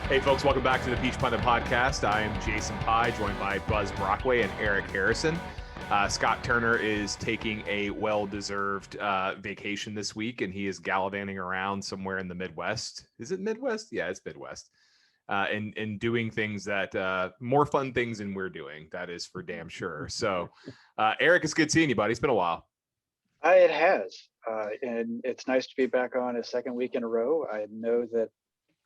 Hey, folks, welcome back to the Peach Pundit Podcast. I am Jason Pye, joined by Buzz Brockway and Eric Harrison. Scott Turner is taking a well-deserved vacation this week, and he is gallivanting around somewhere in the Midwest. Is it Midwest? Yeah, it's Midwest. And doing things that, more fun things than we're doing. That is for damn sure. So, Eric, it's good seeing you, buddy. It's been a while. It has. And it's nice to be back on a second week in a row. I know that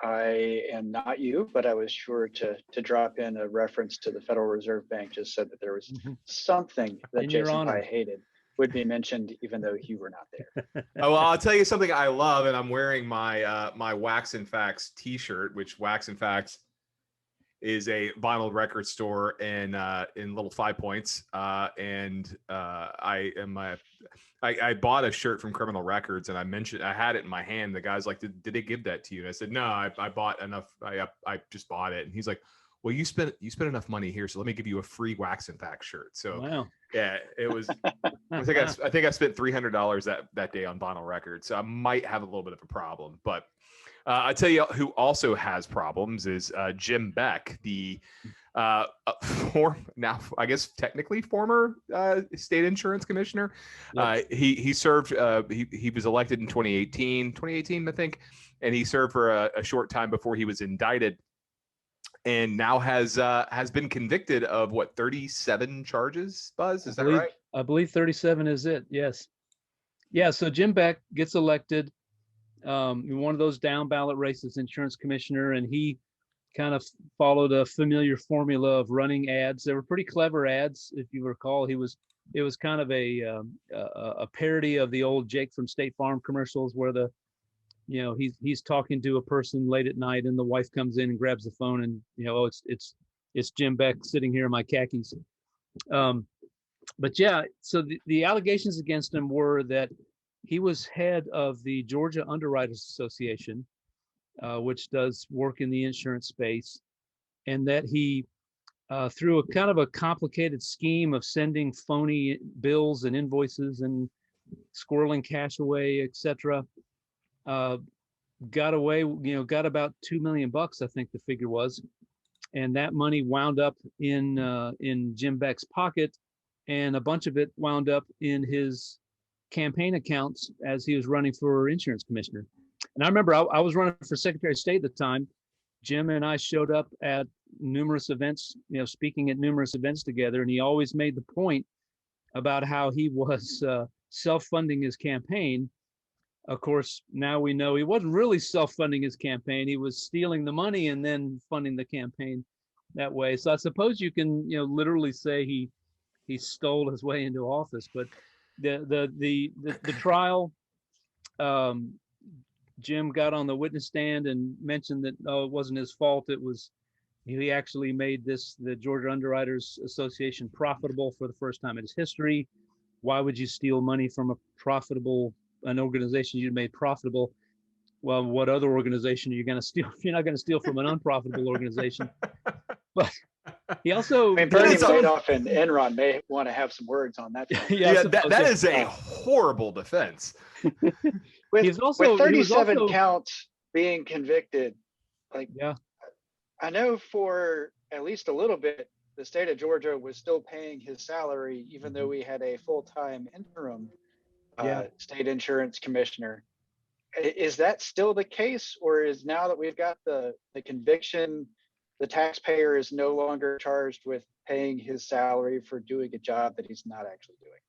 I am not you, but I was sure to drop in a reference to the Federal Reserve Bank. Just said that there was something that Jason Pye hated would be mentioned, even though you were not there. Oh, well, I'll tell you something I love, and I'm wearing my my Wax and Facts T-shirt, which Wax and Facts is a vinyl record store in Little Five Points, and I bought a shirt from Criminal Records, and I had it in my hand. The guy's like, did they give that to you? And I said, no, I bought enough. I just bought it. And he's like, well, you spent enough money here, so let me give you a free Wax and Facts shirt. So wow. Yeah, it was. I think I spent $300 that day on vinyl records. So I might have a little bit of a problem, but I tell you who also has problems is Jim Beck, the now I guess technically former state insurance commissioner. Yep. He served. He was elected in 2018, I think, and he served for a short time before he was indicted, and now has been convicted of 37 charges. Buzz, is that right? I believe 37 is it. Yes. Yeah. So Jim Beck gets elected. One of those down ballot races, insurance commissioner, and he kind of followed a familiar formula of running ads. They were pretty clever ads, if you recall. It was kind of a parody of the old Jake from State Farm commercials, where he's talking to a person late at night, and the wife comes in and grabs the phone, and it's Jim Beck sitting here in my khakis. But yeah, so the allegations against him were that he was head of the Georgia Underwriters Association, which does work in the insurance space, and that he, through a kind of a complicated scheme of sending phony bills and invoices and squirreling cash away, etc., got about $2 million, I think the figure was, and that money wound up in Jim Beck's pocket, and a bunch of it wound up in his campaign accounts as he was running for insurance commissioner. And I remember I was running for Secretary of State at the time. Jim and I showed up at numerous events, speaking at numerous events together, and he always made the point about how he was self-funding his campaign. Of course, now we know he wasn't really self-funding his campaign. He was stealing the money and then funding the campaign that way. So I suppose you can, literally say he stole his way into office. But the trial, Jim got on the witness stand and mentioned that it wasn't his fault. It was he actually made the Georgia Underwriters Association profitable for the first time in its history. Why would you steal money from an organization you made profitable? Well, what other organization are you going to steal? You're not going to steal from an unprofitable organization. But he also, Bernie Madoff and Enron may want to have some words on that. Yeah, that is a horrible defense. with 37 counts being convicted, I know for at least a little bit, the state of Georgia was still paying his salary, even though we had a full-time interim state insurance commissioner. Is that still the case, or is now that we've got the conviction, the taxpayer is no longer charged with paying his salary for doing a job that he's not actually doing?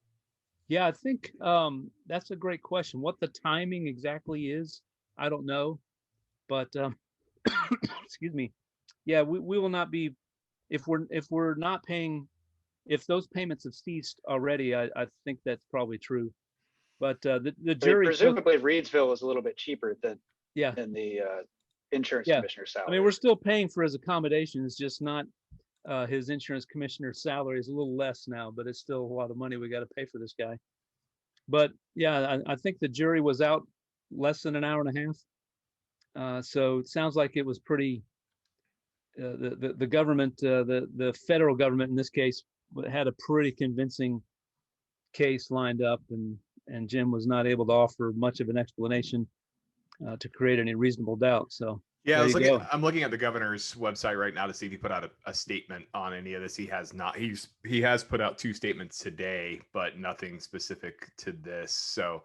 Yeah, I think that's a great question. What the timing exactly is, I don't know. But excuse me. Yeah, we will not be, if we're not paying, if those payments have ceased already, I think that's probably true. But the jury, presumably Reedsville is a little bit cheaper than the insurance commissioner's salary. I mean, we're still paying for his accommodation. It's just not his insurance commissioner's salary is a little less now, but it's still a lot of money we got to pay for this guy. But yeah, I think the jury was out less than an hour and a half. So it sounds like it was pretty. The government, the federal government in this case, had a pretty convincing case lined up, and Jim was not able to offer much of an explanation to create any reasonable doubt. So Yeah, I'm looking at the governor's website right now to see if he put out a statement on any of this. He has not. He has put out 2 statements today, but nothing specific to this. So,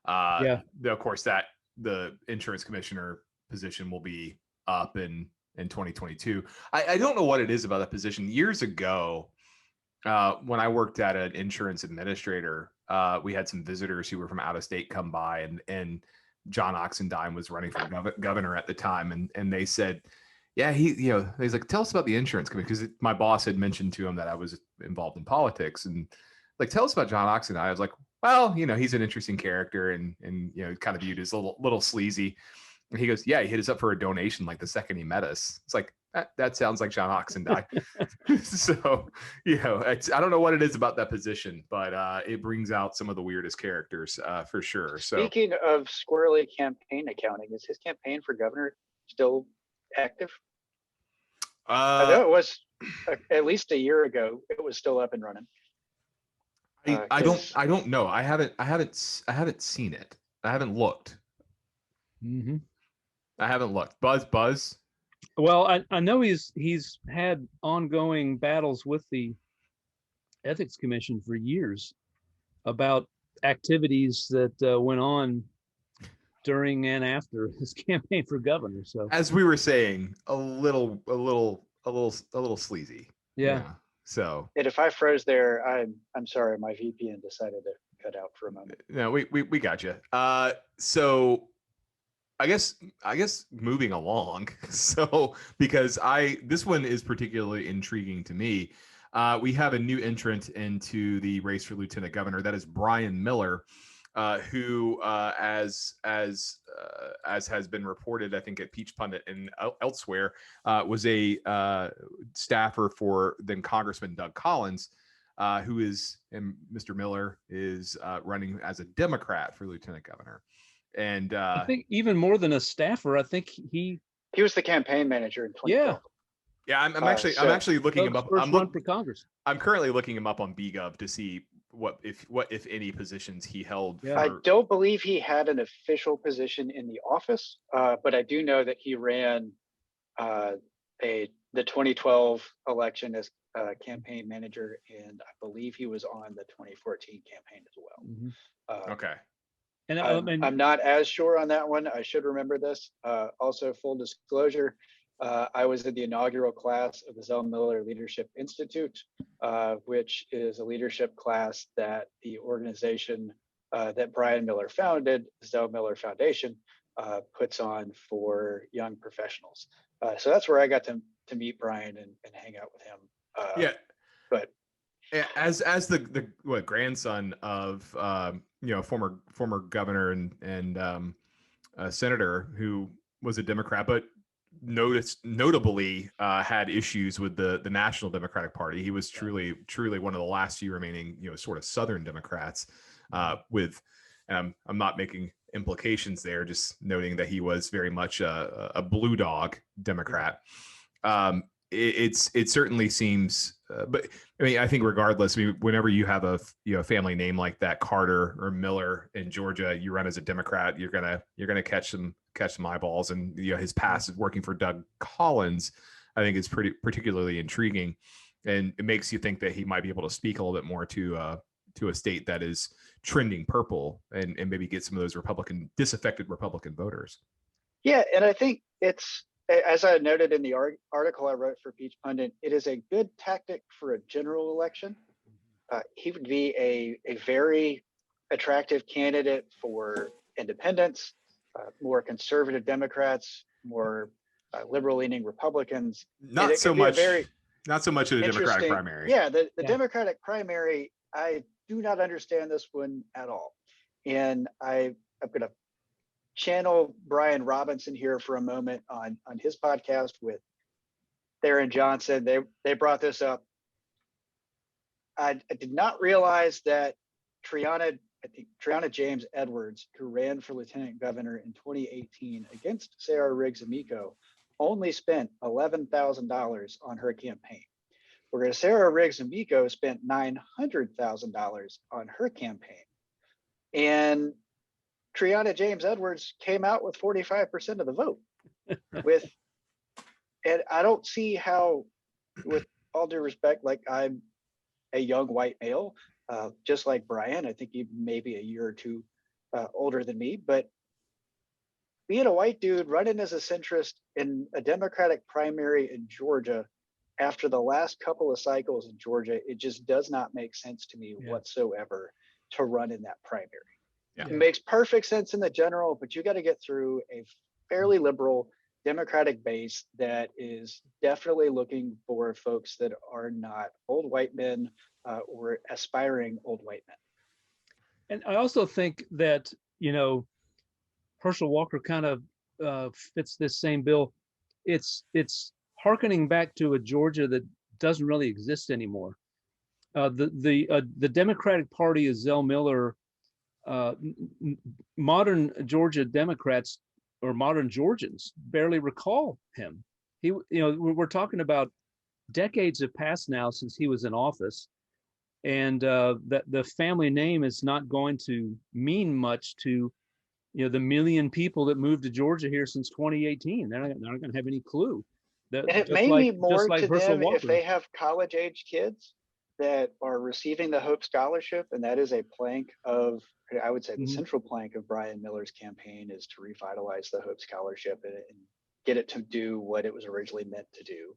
of course, that the insurance commissioner position will be up in 2022. I don't know what it is about that position. Years ago, when I worked at an insurance administrator, we had some visitors who were from out of state come by, and John Oxendine was running for governor at the time, and they said, yeah, he's like, tell us about the insurance company, because my boss had mentioned to him that I was involved in politics, and like, tell us about John Oxendine. I was like, well, he's an interesting character, and kind of viewed as a little sleazy. And he goes, yeah, he hit us up for a donation like the second he met us. It's like, that sounds like John Oxendine. So, I don't know what it is about that position, but it brings out some of the weirdest characters for sure. So, speaking of squirrely campaign accounting, is his campaign for governor still active? I know it was at least a year ago. It was still up and running. I don't know. I haven't seen it. I haven't looked. Mm-hmm. I haven't looked. Buzz. Well, I know he's had ongoing battles with the Ethics Commission for years about activities that went on during and after his campaign for governor. So, as we were saying, a little sleazy. Yeah. So, and if I froze there, I'm sorry, my VPN decided to cut out for a moment. No, we got you. So, I guess moving along. So, because this one is particularly intriguing to me. We have a new entrant into the race for lieutenant governor. That is Brian Miller, who, as has been reported, I think at Peach Pundit and elsewhere, was a staffer for then Congressman Doug Collins, and Mr. Miller is running as a Democrat for lieutenant governor. And I think even more than a staffer, I think he was the campaign manager in 2012. Yeah, I'm actually looking him up. First run for Congress. I'm currently looking him up on BGov to see what if any positions he held. Yeah. I don't believe he had an official position in the office, but I do know that he ran the 2012 election as campaign manager, and I believe he was on the 2014 campaign as well. Mm-hmm. Okay. And I'm not as sure on that one. I should remember this. Also, full disclosure, I was in the inaugural class of the Zell Miller Leadership Institute, which is a leadership class that the organization that Brian Miller founded, Zell Miller Foundation, puts on for young professionals. So that's where I got to meet Brian and hang out with him. But as the grandson of former governor and senator who was a Democrat, but notably had issues with the National Democratic Party. He was truly one of the last few remaining sort of Southern Democrats. I'm not making implications there, just noting that he was very much a blue dog Democrat. It certainly seems, but I mean, I think regardless, whenever you have a family name like that, Carter or Miller in Georgia, you run as a Democrat, you're gonna catch some eyeballs, and his past of working for Doug Collins, I think is particularly intriguing, and it makes you think that he might be able to speak a little bit more to a state that is trending purple, and maybe get some of those disaffected Republican voters. Yeah, and I think it's, as I noted in the article I wrote for Peach Pundit, it is a good tactic for a general election. He would be a very attractive candidate for independents, more conservative Democrats, more liberal-leaning Republicans. Not so much of the Democratic primary. Yeah, the Democratic primary, I do not understand this one at all. And I'm going to channel Brian Robinson here for a moment on his podcast with Theron Johnson. They brought this up. I did not realize that Triana James Edwards, who ran for lieutenant governor in 2018 against Sarah Riggs Amico, only spent $11,000 on her campaign, whereas Sarah Riggs Amico spent $900,000 on her campaign. And Triana James Edwards came out with 45% of the vote. And I don't see how, with all due respect, like I'm a young white male, just like Brian. I think he may be a year or two older than me, but being a white dude running as a centrist in a Democratic primary in Georgia, after the last couple of cycles in Georgia, it just does not make sense to me whatsoever to run in that primary. Yeah. It makes perfect sense in the general, but you got to get through a fairly liberal Democratic base that is definitely looking for folks that are not old white men or aspiring old white men. And I also think that, Herschel Walker kind of fits this same bill. It's hearkening back to a Georgia that doesn't really exist anymore. The Democratic Party is Zell Miller. Modern Georgia Democrats or modern Georgians barely recall him. We're talking about decades have passed now since he was in office, and that the family name is not going to mean much to the million people that moved to Georgia here since 2018. They're not going to have any clue. And it may mean more to them if they have college-age kids that are receiving the Hope Scholarship, and that is a plank of, I would say, the central plank of Brian Miller's campaign is to revitalize the Hope Scholarship and get it to do what it was originally meant to do.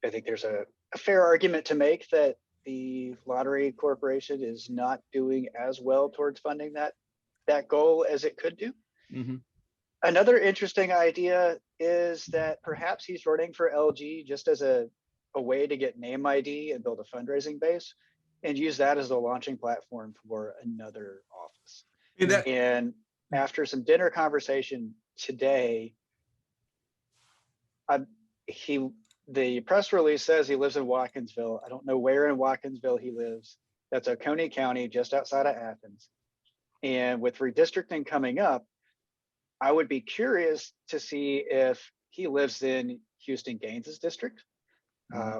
I think there's a fair argument to make that the Lottery Corporation is not doing as well towards funding that goal as it could do. Mm-hmm. Another interesting idea is that perhaps he's running for LG just as a way to get name ID and build a fundraising base and use that as a launching platform for another office. And after some dinner conversation today, the press release says he lives in Watkinsville. I don't know where in Watkinsville he lives. That's Oconee County, just outside of Athens. And with redistricting coming up, I would be curious to see if he lives in Houston Gaines's district,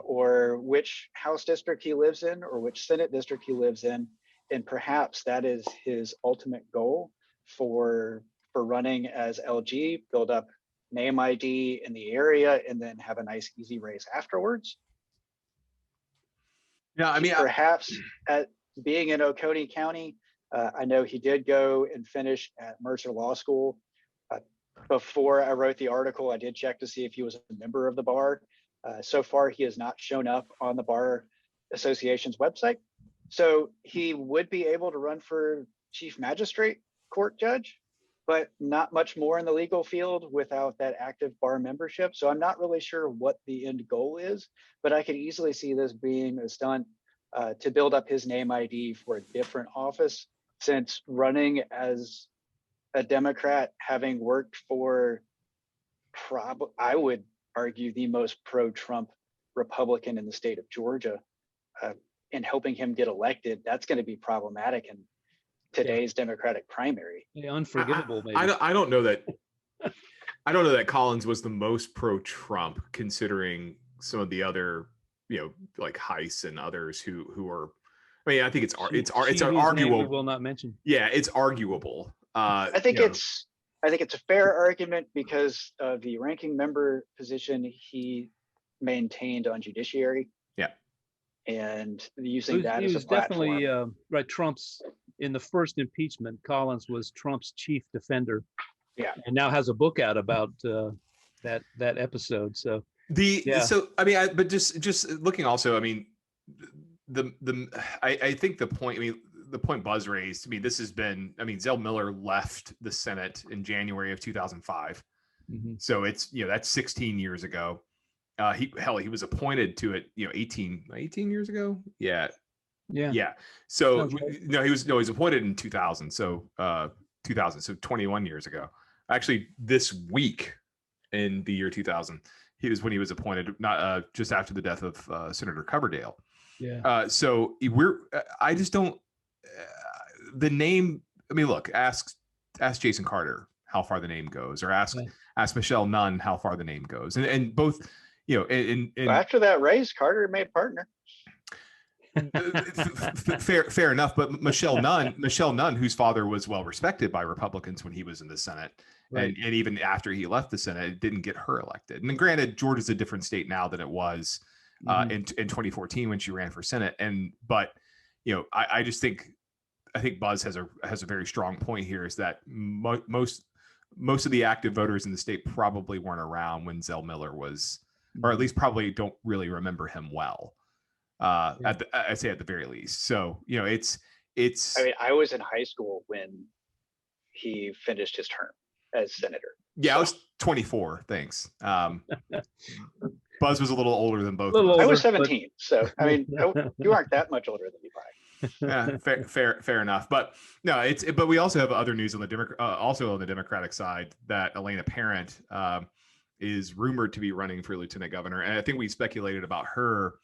or which House district he lives in, or which Senate district he lives in. And perhaps that is his ultimate goal for running as LG, build up name ID in the area, and then have a nice easy race afterwards. Yeah, I mean, perhaps at being in Oconee County, I know he did go and finish at Mercer Law School. Before I wrote the article, I did check to see if he was a member of the bar. So far, he has not shown up on the Bar Association's website. So he would be able to run for Chief Magistrate Court Judge, but not much more in the legal field without that active bar membership. So I'm not really sure what the end goal is, but I could easily see this being a stunt to build up his name ID for a different office, since running as a Democrat, having worked for I would argue the most pro-Trump Republican in the state of Georgia, and helping him get elected, that's going to be problematic in today's Democratic primary. Yeah, unforgivable. Maybe. I don't know that. I don't know that Collins was the most pro-Trump, considering some of the other, like Heiss and others who are. I mean, I think it's arguable. We will not mention. Yeah, it's arguable. I think it's a fair argument because of the ranking member position he maintained on judiciary. Yeah, and using that as a platform. He was definitely right. Trump's in the first impeachment. Collins was Trump's chief defender. Yeah, and now has a book out about that episode. So so I mean, but just looking also, I mean, I think the point. I mean, the point Buzz raised. I mean, this has been. I mean, Zell Miller left the Senate in January of 2005. Mm-hmm. So it's that's 16 years ago. He was appointed to it 18 years ago. Yeah. So right. He was appointed in 2000. So 21 years ago. Actually, this week in the year 2000, when he was appointed, not just after the death of Senator Coverdale. Yeah. So I just don't. The name. I mean, look. Ask Jason Carter how far the name goes, or ask Michelle Nunn how far the name goes, and both. After that race, Carter made partner. Fair enough. But Michelle Nunn, whose father was well respected by Republicans when he was in the Senate, Right. and even after he left the Senate, it didn't get her elected. And granted, Georgia's a different state now than it was in 2014 when she ran for Senate. But I just think Buzz has a very strong point here, is that most of the active voters in the state probably weren't around when Zell Miller was, or at least probably don't really remember him well. I'd say at the very least. So, it's. I mean, I was in high school when he finished his term as senator. Yeah, so. I was 24. Thanks. Buzz was a little older than both. I was 17. So, I mean, you aren't that much older than me, Brian. Yeah, fair enough. But no, but we also have other news on the also on the Democratic side, that Elena Parent is rumored to be running for lieutenant governor, and I think we speculated about her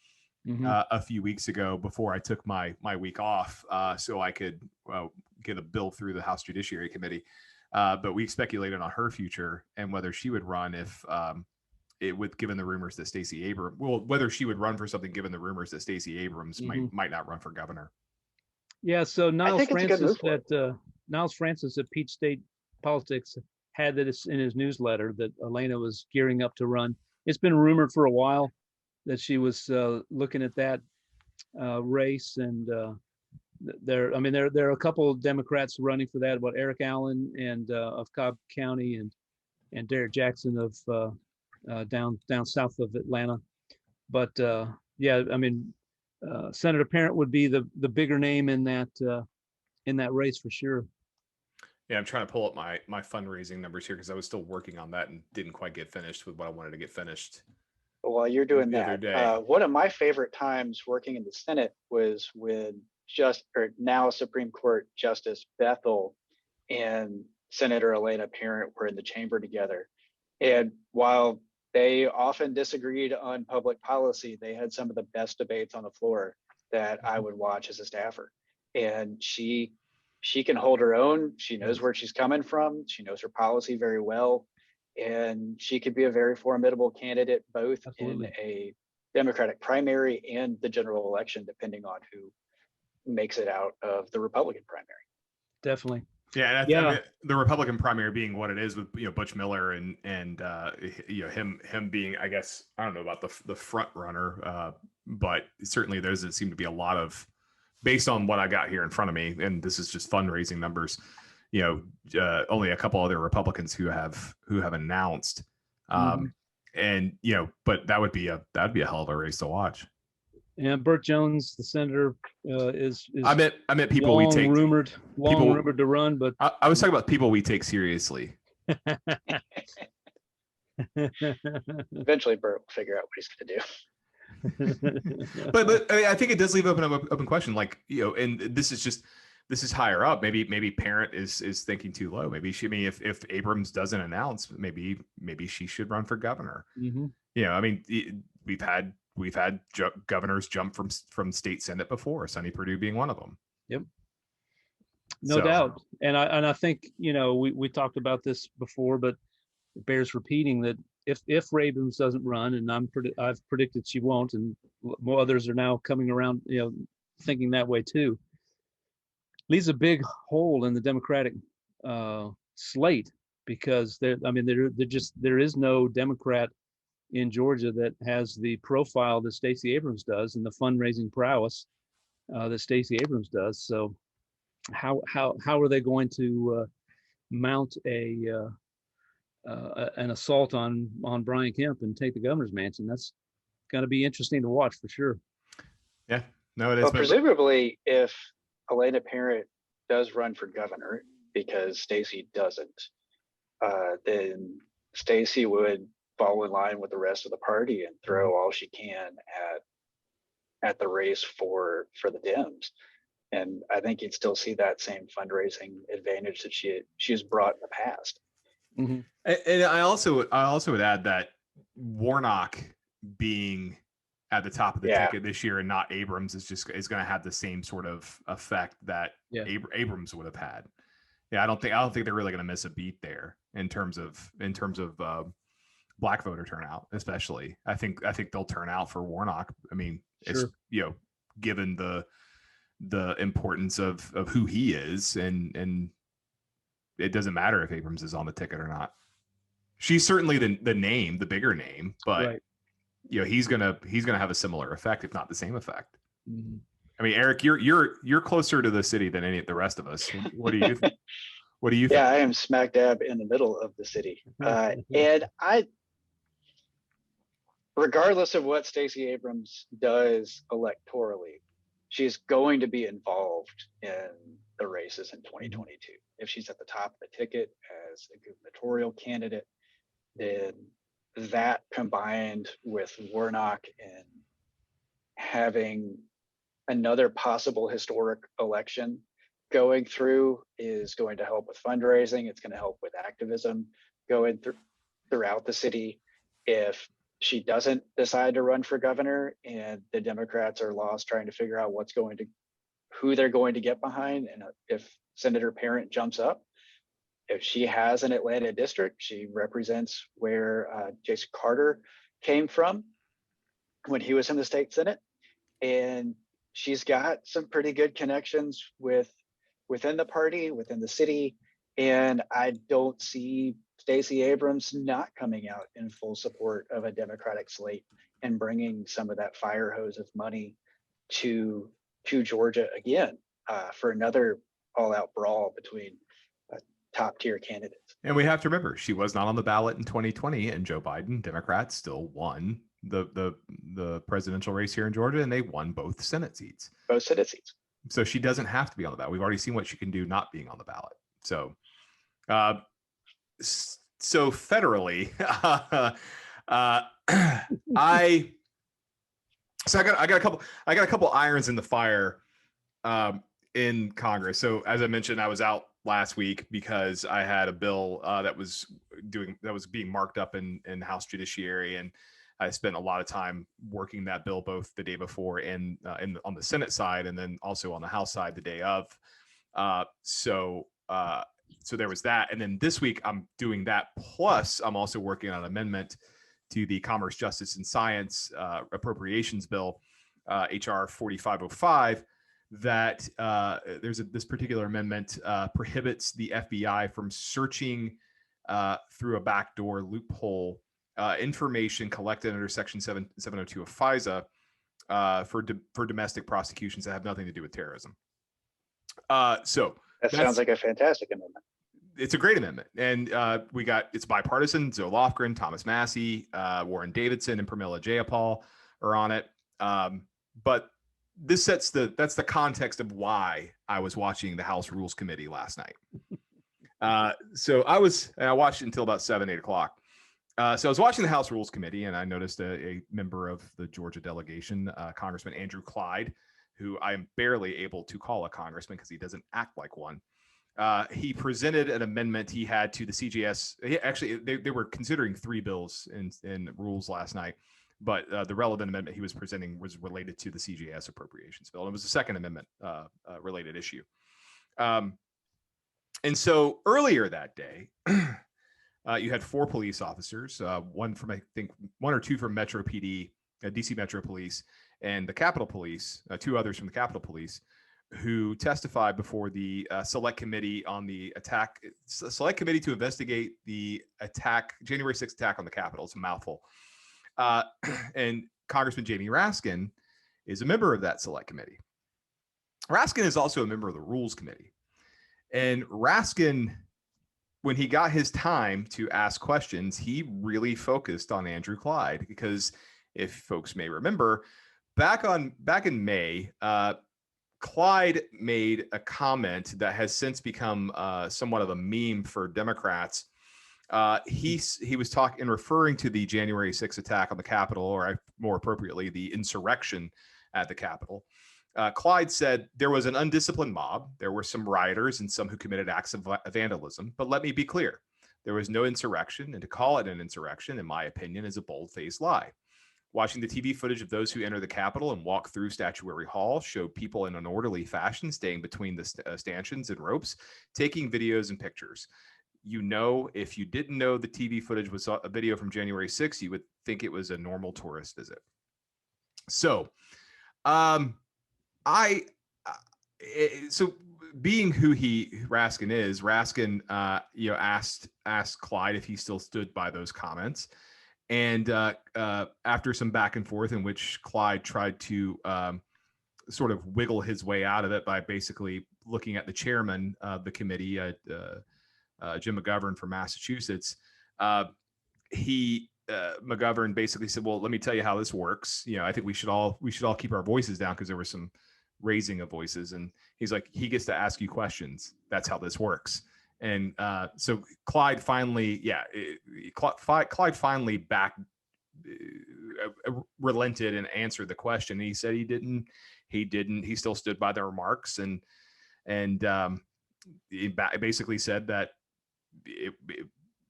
a few weeks ago before I took my week off, so I could get a bill through the House Judiciary Committee. But we speculated on her future and whether she would run if given the rumors that Stacey Abrams, whether she would run for something given the rumors that Stacey Abrams might not run for governor. Yeah, so Niles Francis at Peach State Politics had this in his newsletter that Elena was gearing up to run. It's been rumored for a while that she was looking at that race, and there are a couple of Democrats running for that. About Eric Allen and of Cobb County, and Derek Jackson of down south of Atlanta. But Senator Parent would be the bigger name in that race for sure. Yeah, I'm trying to pull up my fundraising numbers here because I was still working on that and didn't quite get finished with what I wanted to get finished. While you're doing that, one of my favorite times working in the Senate was when now Supreme Court Justice Bethel and Senator Elena Parent were in the chamber together. And while they often disagreed on public policy, they had some of the best debates on the floor that I would watch as a staffer. And she can hold her own. She knows where she's coming from. She knows her policy very well. And she could be a very formidable candidate, both in a Democratic primary and the general election, depending on who makes it out of the Republican primary. Definitely. Yeah, and I mean, the Republican primary being what it is with Butch Miller and him being, I guess, I don't know about the front runner, but certainly there doesn't seem to be a lot of, based on what I got here in front of me, and this is just fundraising numbers. Only a couple other Republicans who have announced, and but that would be a hell of a race to watch. And Burt Jones, the senator, is I meant people we take rumored to run, but I was talking about people we take seriously. Eventually, Burt will figure out what he's going to do. but I think it does leave open question, like, and this is higher up. Maybe Parent is thinking too low. Maybe if Abrams doesn't announce, maybe she should run for governor. I mean, we've had governors jump from state Senate before, Sonny Perdue being one of them. Yep. No doubt. And I think, we talked about this before, but it bears repeating that if Abrams doesn't run, and I've predicted she won't, and more others are now coming around, thinking that way too, leaves a big hole in the Democratic slate, because there is no Democrat in Georgia that has the profile that Stacey Abrams does and the fundraising prowess that Stacey Abrams does. So how are they going to mount an assault on Brian Kemp and take the governor's mansion? That's going to be interesting to watch for sure. Yeah, no, it is. Well, presumably, if Elena Parent does run for governor because Stacey doesn't, then Stacey would fall in line with the rest of the party and throw all she can at the race for the Dems. And I think you'd still see that same fundraising advantage that she's brought in the past. Mm-hmm. And I also would add that Warnock being at the top of the ticket this year and not Abrams is going to have the same sort of effect that Abrams would have had. Yeah, I don't think they're really going to miss a beat there in terms of Black voter turnout, especially. I think they'll turn out for Warnock. I mean, it's given the importance of who he is, and it doesn't matter if Abrams is on the ticket or not. She's certainly the name, the bigger name, but Right. you know, he's gonna have a similar effect, if not the same effect. Mm-hmm. I mean, Eric, you're closer to the city than any of the rest of us. What do you think? What do you think? Yeah, I am smack dab in the middle of the city, and regardless of what Stacey Abrams does electorally, she's going to be involved in the races in 2022. If she's at the top of the ticket as a gubernatorial candidate, then that combined with Warnock and having another possible historic election going through is going to help with fundraising. It's going to help with activism going throughout the city. If she doesn't decide to run for governor and the Democrats are lost trying to figure out who they're going to get behind, and if Senator Parent jumps up, if she has an Atlanta district, she represents where Jason Carter came from when he was in the state Senate, and she's got some pretty good connections within the party, within the city, and I don't see Stacey Abrams not coming out in full support of a Democratic slate and bringing some of that fire hose of money to Georgia again for another all-out brawl between top-tier candidates. And we have to remember, she was not on the ballot in 2020, and Joe Biden, Democrats, still won the presidential race here in Georgia, and they won both Senate seats. Both Senate seats. So she doesn't have to be on the ballot. We've already seen what she can do not being on the ballot. So, so federally, I got a couple irons in the fire in Congress. So as I mentioned, I was out last week because I had a bill that was being marked up in House Judiciary, and I spent a lot of time working that bill both the day before and on the Senate side, and then also on the House side the day of. So there was that, and then this week I'm doing that. Plus, I'm also working on an amendment to the Commerce, Justice, and Science Appropriations Bill, HR 4505. That this particular amendment prohibits the FBI from searching through a backdoor loophole information collected under Section 702 of FISA for domestic prosecutions that have nothing to do with terrorism. So that sounds like a fantastic amendment. It's a great amendment, and it's bipartisan. Zoe Lofgren, Thomas Massey, Warren Davidson, and Pramila Jayapal are on it. But this that's the context of why I was watching the House Rules Committee last night. So I watched it until about 7, 8 o'clock. So I was watching the House Rules Committee, and I noticed a member of the Georgia delegation, Congressman Andrew Clyde, who I am barely able to call a congressman because he doesn't act like one. He presented an amendment he had to the CJS. They were considering 3 bills in rules last night, but the relevant amendment he was presenting was related to the CJS appropriations bill. And it was a Second Amendment related issue. And so earlier that day, you had 4 police officers, one or two from Metro PD, DC Metro Police, and the Capitol Police, 2 others from the Capitol Police, who testified before the Select Committee on the attack, Select Committee to investigate the January 6th attack on the Capitol. It's a mouthful. And Congressman Jamie Raskin is a member of that Select Committee. Raskin is also a member of the Rules Committee. And Raskin, when he got his time to ask questions, he really focused on Andrew Clyde, because if folks may remember, back in May, Clyde made a comment that has since become somewhat of a meme for Democrats. He was referring to the January 6th attack on the Capitol, or more appropriately, the insurrection at the Capitol. Clyde said there was an undisciplined mob. There were some rioters and some who committed acts of vandalism. But let me be clear, there was no insurrection, and to call it an insurrection, in my opinion, is a bold-faced lie. Watching the TV footage of those who enter the Capitol and walk through Statuary Hall showed people in an orderly fashion staying between the stanchions and ropes, taking videos and pictures. If you didn't know the TV footage was a video from January 6th, you would think it was a normal tourist visit. So, So being who Raskin is, Raskin, asked Clyde if he still stood by those comments. And after some back and forth in which Clyde tried to sort of wiggle his way out of it by basically looking at the chairman of the committee, Jim McGovern from Massachusetts, McGovern basically said, "Well, let me tell you how this works. I think we should all keep our voices down," because there was some raising of voices, and he's like, he gets to ask you questions. That's how this works. And so Clyde finally, Clyde finally relented and answered the question. He said he didn't. He still stood by the remarks, and he basically said that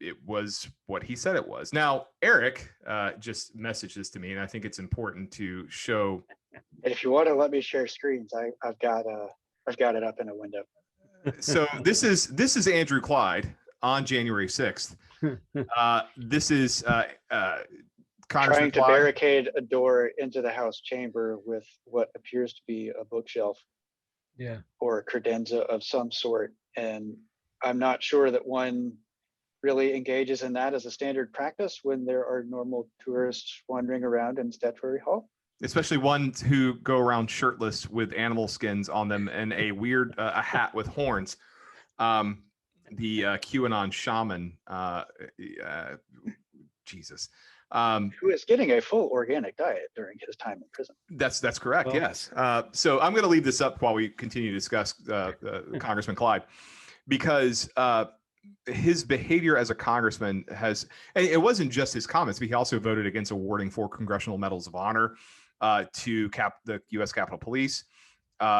it was what he said it was. Now, Eric just messaged this to me, and I think it's important to show. If you want to let me share screens, I've got it up in a window. So this is Andrew Clyde on January 6th. This is Congressman trying to Clyde barricade a door into the House chamber with what appears to be a bookshelf, or a credenza of some sort. And I'm not sure that one really engages in that as a standard practice when there are normal tourists wandering around in Statuary Hall. Especially ones who go around shirtless with animal skins on them and a weird a hat with horns. The QAnon shaman, Jesus, who is getting a full organic diet during his time in prison. That's correct. Yes. So I'm going to leave this up while we continue to discuss Congressman Clyde, because his behavior as a congressman and it wasn't just his comments, but he also voted against awarding 4 congressional medals of honor to the U.S. Capitol Police.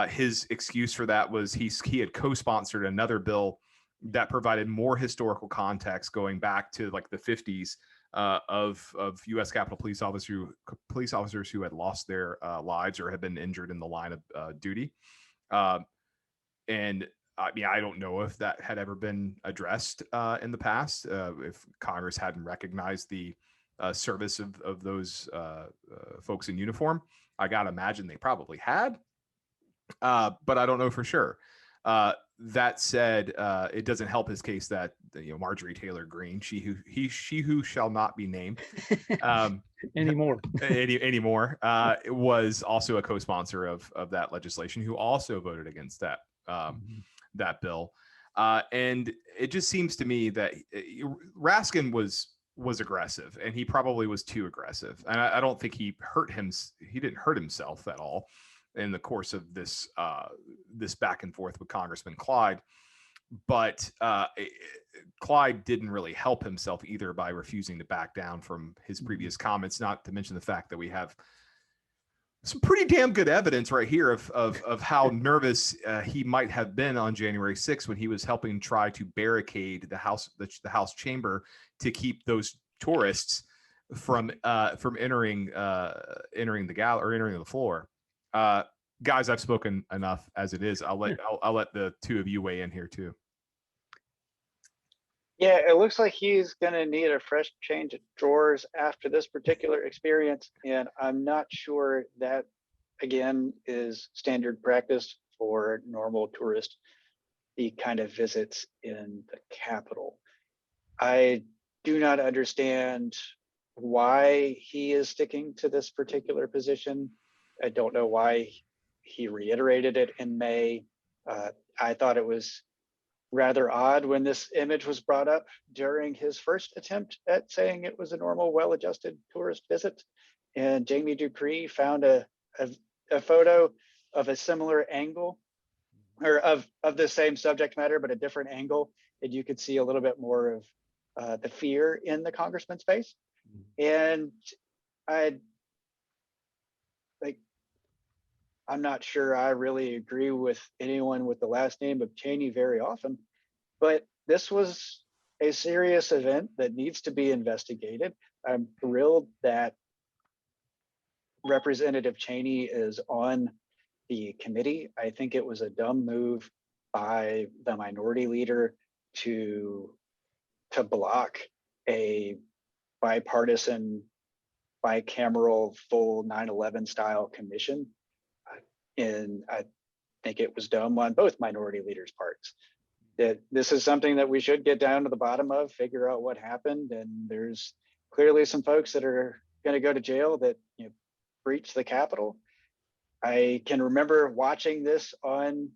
His excuse for that was he had co-sponsored another bill that provided more historical context going back to like the 50s of U.S. Capitol police officers who had lost their lives or had been injured in the line of duty. And I mean, I don't know if that had ever been addressed in the past, if Congress hadn't recognized the service of those folks in uniform. I gotta imagine they probably had, but I don't know for sure. That said, it doesn't help his case that Marjorie Taylor Greene, she who shall not be named anymore, was also a co-sponsor of that legislation, who also voted against that that bill. And it just seems to me that Raskin was aggressive, and he probably was too aggressive. And I don't think he didn't hurt himself at all in the course of this back and forth with Congressman Clyde. But Clyde didn't really help himself either by refusing to back down from his previous comments, not to mention the fact that we have some pretty damn good evidence right here of how nervous he might have been on January 6th when he was helping try to barricade the House chamber to keep those tourists from entering the gallery or entering the floor. Guys, I've spoken enough as it is. I'll let the two of you weigh in here too. Yeah, it looks like he's going to need a fresh change of drawers after this particular experience. And I'm not sure that, again, is standard practice for normal tourist kind of visits in the Capitol. I do not understand why he is sticking to this particular position. I don't know why he reiterated it in May. I thought it was rather odd when this image was brought up during his first attempt at saying it was a normal, well-adjusted tourist visit. And Jamie Dupree found a photo of a similar angle, or of the same subject matter, but a different angle. And you could see a little bit more of the fear in the congressman's face. And I'm not sure I really agree with anyone with the last name of Cheney very often, but this was a serious event that needs to be investigated. I'm thrilled that Representative Cheney is on the committee. I think it was a dumb move by the minority leader to block a bipartisan, bicameral, full 9/11 style commission. And I think it was dumb on both minority leaders' parts. That this is something that we should get down to the bottom of, figure out what happened. And there's clearly some folks that are going to go to jail that breached the Capitol. I can remember watching this on,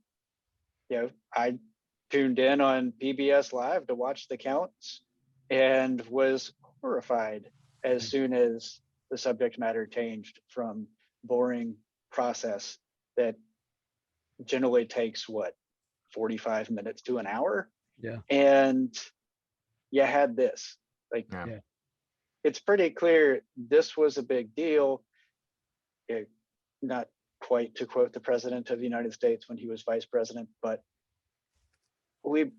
I tuned in on PBS Live to watch the counts and was horrified as soon as the subject matter changed from boring process that generally takes 45 minutes to an hour. Yeah. And you had this, it's pretty clear this was a big deal. Not quite to quote the President of the United States when he was vice president, but we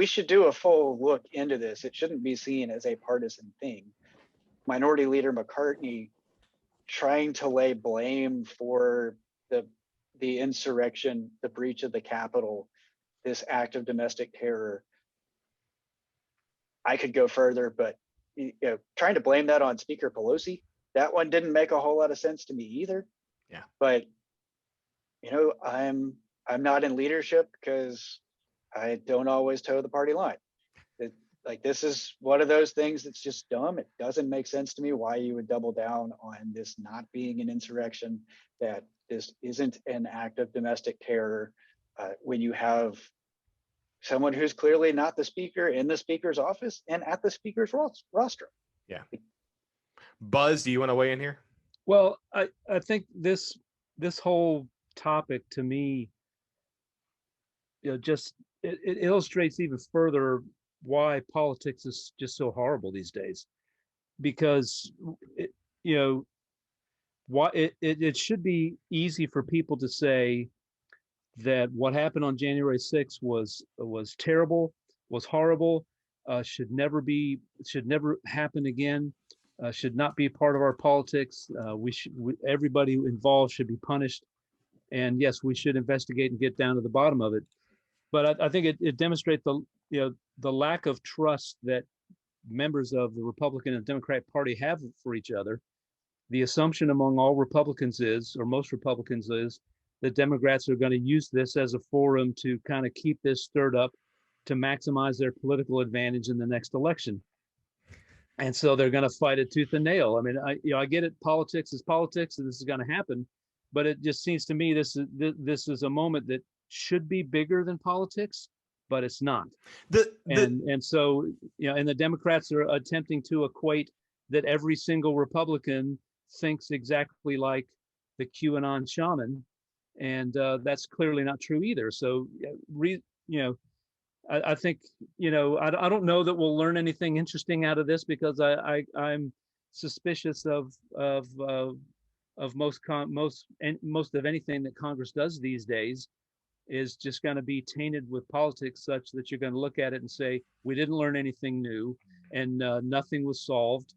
should do a full look into this. It shouldn't be seen as a partisan thing. Minority Leader McCartney trying to lay blame for the insurrection, the breach of the Capitol, this act of domestic terror. I could go further, but trying to blame that on Speaker Pelosi, that one didn't make a whole lot of sense to me either. Yeah. But I'm not in leadership because I don't always toe the party line. This is one of those things that's just dumb. It doesn't make sense to me why you would double down on this not being an insurrection, that this isn't an act of domestic terror, when you have someone who's clearly not the speaker in the speaker's office and at the speaker's rostrum. Yeah. Buzz, do you want to weigh in here? Well, I think this whole topic to me, just it illustrates even further why politics is just so horrible these days, because it should be easy for people to say that what happened on January 6th was terrible, was horrible, should never happen again, should not be part of our politics. Everybody involved should be punished, and yes, we should investigate and get down to the bottom of it. But I think it demonstrates the lack of trust that members of the Republican and Democratic Party have for each other. The assumption among all Republicans is, or most Republicans is, that Democrats are going to use this as a forum to kind of keep this stirred up to maximize their political advantage in the next election. And so they're going to fight it tooth and nail. I mean, I get it. Politics is politics, and this is going to happen. But it just seems to me this is a moment that should be bigger than politics, but it's not. And so and the Democrats are attempting to equate that every single Republican thinks exactly like the QAnon shaman, and that's clearly not true either. So I think I don't know that we'll learn anything interesting out of this, because I'm suspicious of most of anything that Congress does these days is just going to be tainted with politics, such that you're going to look at it and say, we didn't learn anything new, and nothing was solved.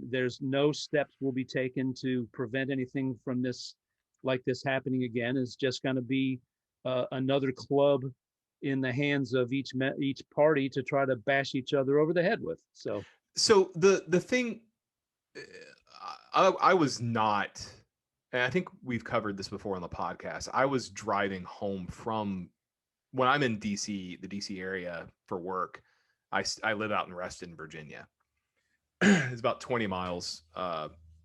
There's no steps will be taken to prevent anything from this happening again. It's just going to be another club in the hands of each party to try to bash each other over the head with. So the thing, I was not, and I think we've covered this before on the podcast. I was driving home from, when I'm in DC, the DC area for work. I live out in Reston, Virginia. It's about 20 miles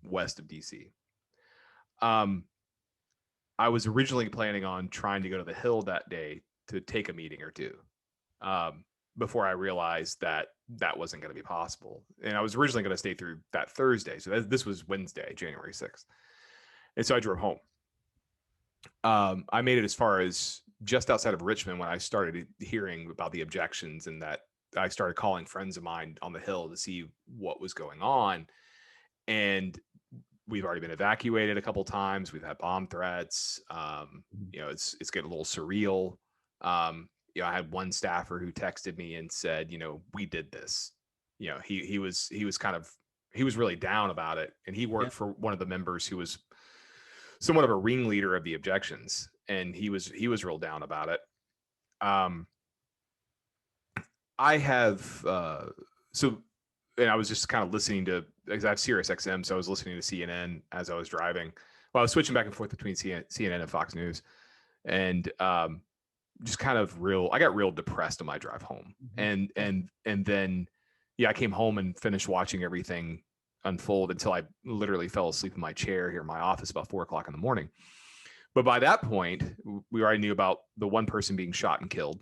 west of DC. I was originally planning on trying to go to the Hill that day to take a meeting or two, before I realized that wasn't going to be possible. And I was originally going to stay through that Thursday. So this was Wednesday, January 6th. And so I drove home. I made it as far as just outside of Richmond when I started hearing about the objections, and that I started calling friends of mine on the Hill to see what was going on. And we've already been evacuated a couple times. We've had bomb threats. It's getting a little surreal. I had one staffer who texted me and said, we did this. He was really down about it. And he worked for one of the members who was somewhat of a ringleader of the objections. And he was real down about it. I have, and I was just kind of listening to, because I have Sirius XM, so I was listening to CNN as I was driving Well, I was switching back and forth between CNN and Fox News, and just kind of I got real depressed on my drive home, and then yeah, I came home and finished watching everything unfold until I literally fell asleep in my chair here in my office about 4 o'clock in the morning. But by that point, we already knew about the one person being shot and killed.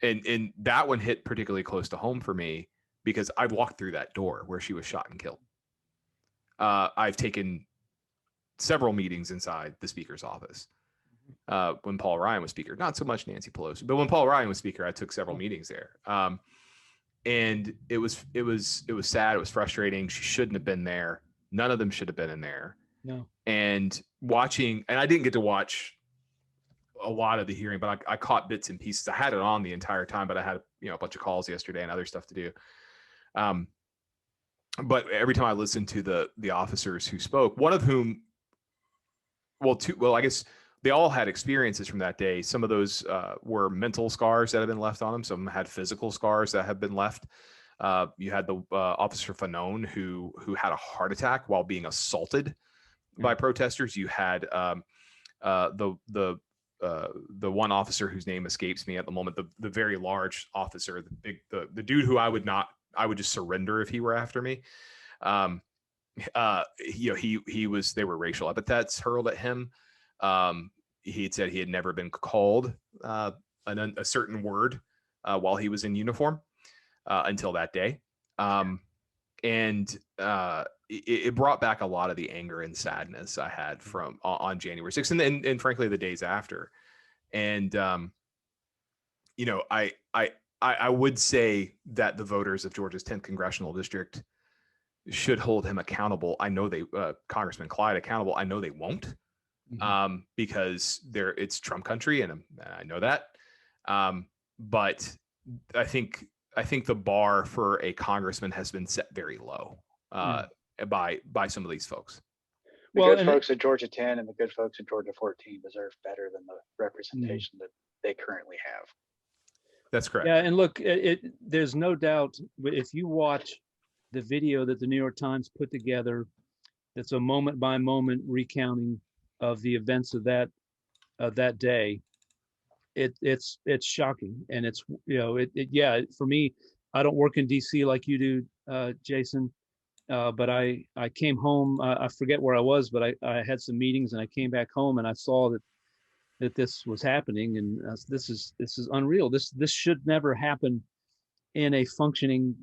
And that one hit particularly close to home for me because I walked through that door where she was shot and killed. I've taken several meetings inside the speaker's office when Paul Ryan was speaker, not so much Nancy Pelosi, but when Paul Ryan was speaker, I took several meetings there. And it was sad. It was frustrating. She shouldn't have been there. None of them should have been in there. No. And I didn't get to watch a lot of the hearing, but I caught bits and pieces. I had it on the entire time, but I had a bunch of calls yesterday and other stuff to do. But every time I listened to the officers who spoke, one of whom, I guess they all had experiences from that day. Some of those were mental scars that have been left on them. Some had physical scars that have been left. You had the officer Fanone who had a heart attack while being assaulted by protesters. You had the one officer whose name escapes me at the moment, the very large officer, the dude who I would just surrender if he were after me. There were racial epithets hurled at him. He had said he had never been called a certain word while he was in uniform until that day. It brought back a lot of the anger and sadness I had from on January 6th and frankly the days after. And I would say that the voters of Georgia's 10th congressional district should hold him accountable. I know Congressman Clyde accountable. I know they won't, because it's Trump country, and I know that. But I think the bar for a congressman has been set very low by some of these folks. The good folks at Georgia 10 and the good folks at Georgia 14 deserve better than the representation that they currently have. That's correct. Yeah, and look, there's no doubt, if you watch the video that the New York Times put together, that's a moment by moment recounting of the events of that day. It's shocking, and it's for me, I don't work in DC like you do, Jason, but I came home. I forget where I was, but I had some meetings, and I came back home, and I saw that this was happening, and this is unreal. This should never happen in a functioning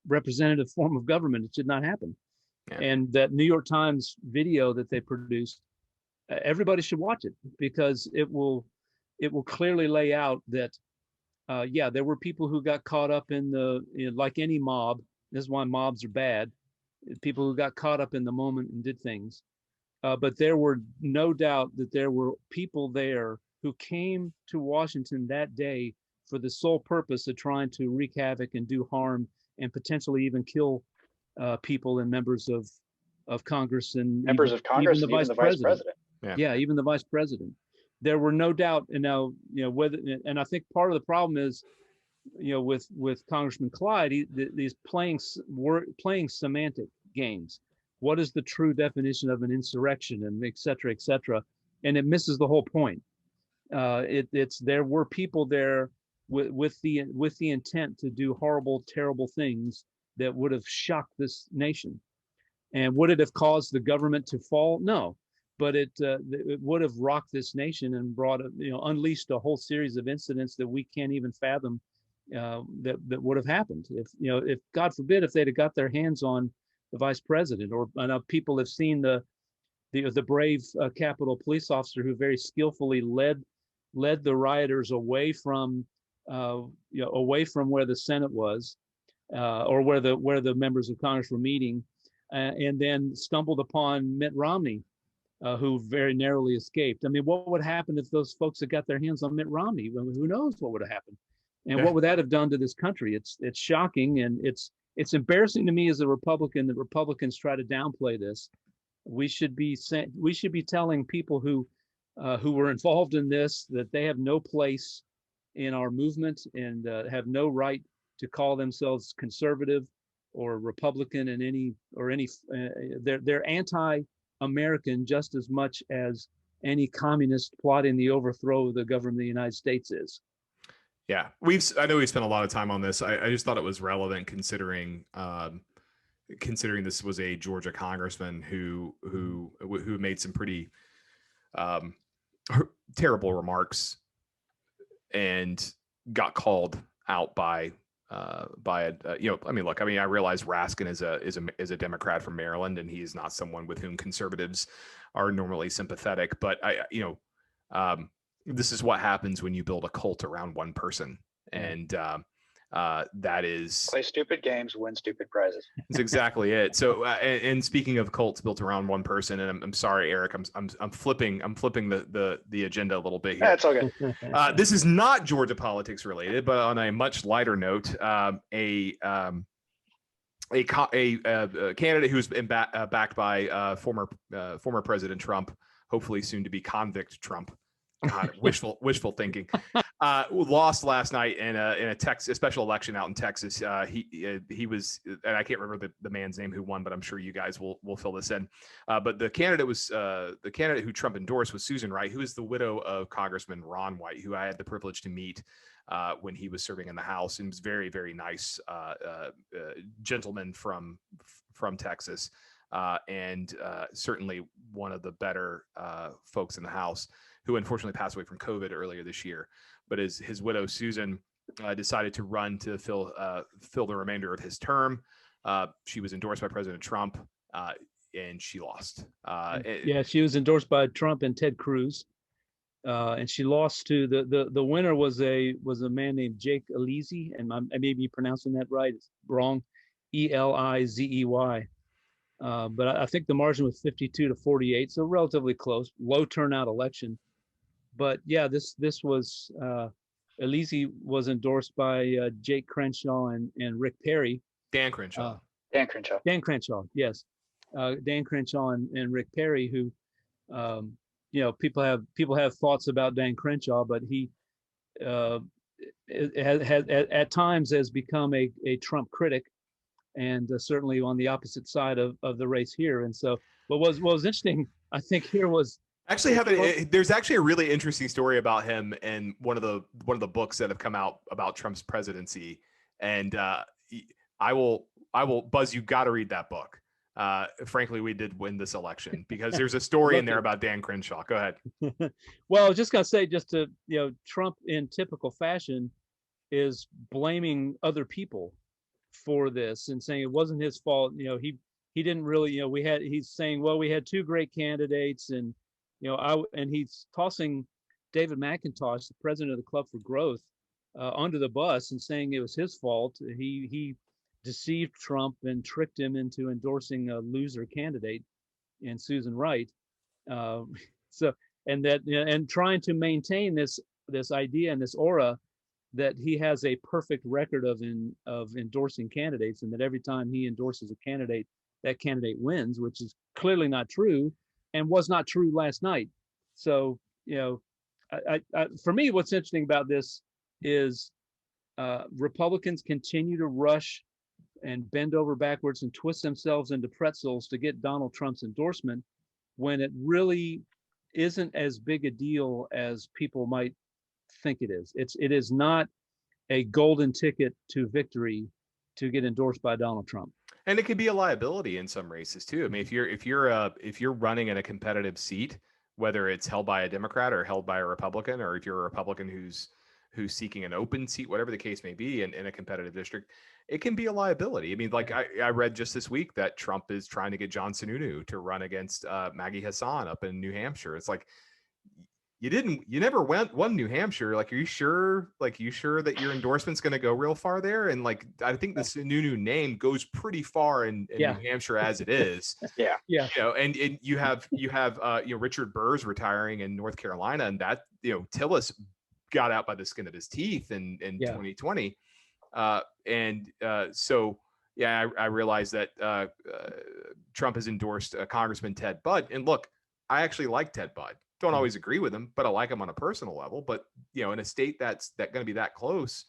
representative form of government. It should not happen. Yeah. And that New York Times video that they produced, everybody should watch it, because it will clearly lay out that there were people who got caught up in like any mob. This is why mobs are bad. People who got caught up in the moment and did things. But there were no doubt that there were people there who came to Washington that day for the sole purpose of trying to wreak havoc and do harm and potentially even kill people and members of Congress and members of Congress, even the vice president. Yeah, even the vice president. There were no doubt, and now whether, and I think part of the problem is, with Congressman Clyde, he's playing semantic games. What is the true definition of an insurrection, and et cetera, and it misses the whole point. There were people there with the intent to do horrible, terrible things that would have shocked this nation. And would it have caused the government to fall? No, but it would have rocked this nation and unleashed a whole series of incidents that we can't even fathom that would have happened if God forbid, if they'd have got their hands on the vice president. Or I know people have seen the brave Capitol police officer who very skillfully led the rioters away from where the Senate was, or where the members of Congress were meeting, and then stumbled upon Mitt Romney, who very narrowly escaped. I mean, what would happen if those folks had got their hands on Mitt Romney? I mean, who knows what would have happened, and what would that have done to this country? It's shocking, and it's embarrassing to me as a Republican that Republicans try to downplay this. We should be telling people who were involved in this that they have no place in our movement, and have no right to call themselves conservative or Republican in any they're American just as much as any communist plotting the overthrow of the government of the United States is. Yeah, I know we spent a lot of time on this. I just thought it was relevant considering this was a Georgia congressman who made some pretty terrible remarks and got called out by I realize Raskin is a Democrat from Maryland, and he is not someone with whom conservatives are normally sympathetic. But this is what happens when you build a cult around one person, and that is play stupid games, win stupid prizes. That's exactly it. So, and speaking of cults built around one person, and I'm sorry, Eric, I'm flipping the agenda a little bit here. That's okay. This is not Georgia politics related, but on a much lighter note, a candidate who's been backed by former President Trump, hopefully soon to be convict Trump. God, wishful thinking. Lost last night in a special election out in Texas. He was, and I can't remember the man's name who won, but I'm sure you guys will fill this in. But the candidate who Trump endorsed was Susan Wright, who is the widow of Congressman Ron White, who I had the privilege to meet when he was serving in the House, and was very, very nice gentleman from Texas, and certainly one of the better folks in the House, who unfortunately passed away from COVID earlier this year. But his widow, Susan, decided to run to fill the remainder of his term. She was endorsed by President Trump, and she lost. She was endorsed by Trump and Ted Cruz, and she lost to the winner was a man named Jake Elizey, and I may be pronouncing that right. It's wrong, Elizey. But I think the margin was 52-48, so relatively close, low turnout election. But yeah, this was Elizey was endorsed by Jake Crenshaw and Rick Perry. Dan Crenshaw. Dan Crenshaw, yes. Dan Crenshaw and Rick Perry, who people have thoughts about Dan Crenshaw, but he has at times has become a Trump critic, and certainly on the opposite side of the race here. And so what was interesting, I think, here was there's actually a really interesting story about him in one of the books that have come out about Trump's presidency. And I will Buzz, you got to read that book. Frankly, we did win this election because there's a story in there about Dan Crenshaw. Go ahead. Well, I was just going to say, Trump in typical fashion is blaming other people for this and saying it wasn't his fault. He didn't really, he's saying, well, we had two great candidates, and and he's tossing David McIntosh, the president of the Club for Growth, under the bus and saying it was his fault. He deceived Trump and tricked him into endorsing a loser candidate in Susan Wright. And trying to maintain this idea and this aura that he has a perfect record of endorsing candidates, and that every time he endorses a candidate, that candidate wins, which is clearly not true and was not true last night. So, for me, what's interesting about this is Republicans continue to rush and bend over backwards and twist themselves into pretzels to get Donald Trump's endorsement, when it really isn't as big a deal as people might think it is. It is not a golden ticket to victory to get endorsed by Donald Trump. And it could be a liability in some races too. I mean, if you're running in a competitive seat, whether it's held by a Democrat or held by a Republican, or if you're a Republican who's seeking an open seat, whatever the case may be, in a competitive district, it can be a liability. I mean, like I read just this week that Trump is trying to get John Sununu to run against Maggie Hassan up in New Hampshire. It's like, you never won New Hampshire. Like, are you sure? Like, you sure that your endorsement's going to go real far there? And like, I think the Sununu name goes pretty far in New Hampshire as it is. Yeah. And you have Richard Burr's retiring in North Carolina, and that Tillis got out by the skin of his teeth in 2020. So I realized that Trump has endorsed Congressman Ted Budd. And look, I actually like Ted Budd. Don't always agree with him, but I like him on a personal level. But in a state that's going to be that close,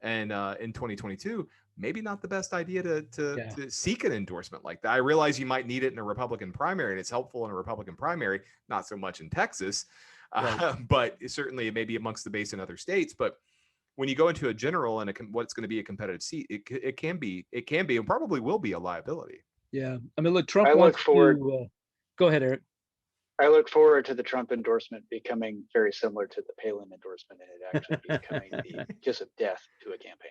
and in 2022, maybe not the best idea to Yeah. seek an endorsement like that. I realize you might need it in a Republican primary, and it's helpful in a Republican primary, not so much in Texas, Right. but certainly it may be amongst the base in other states. But when you go into a general and what's going to be a competitive seat, it can be, and probably will be a liability. Yeah. I mean, look, Trump I wants look forward. to. Go ahead, Eric. I look forward to the Trump endorsement becoming very similar to the Palin endorsement, and it actually becoming the kiss of death to a campaign.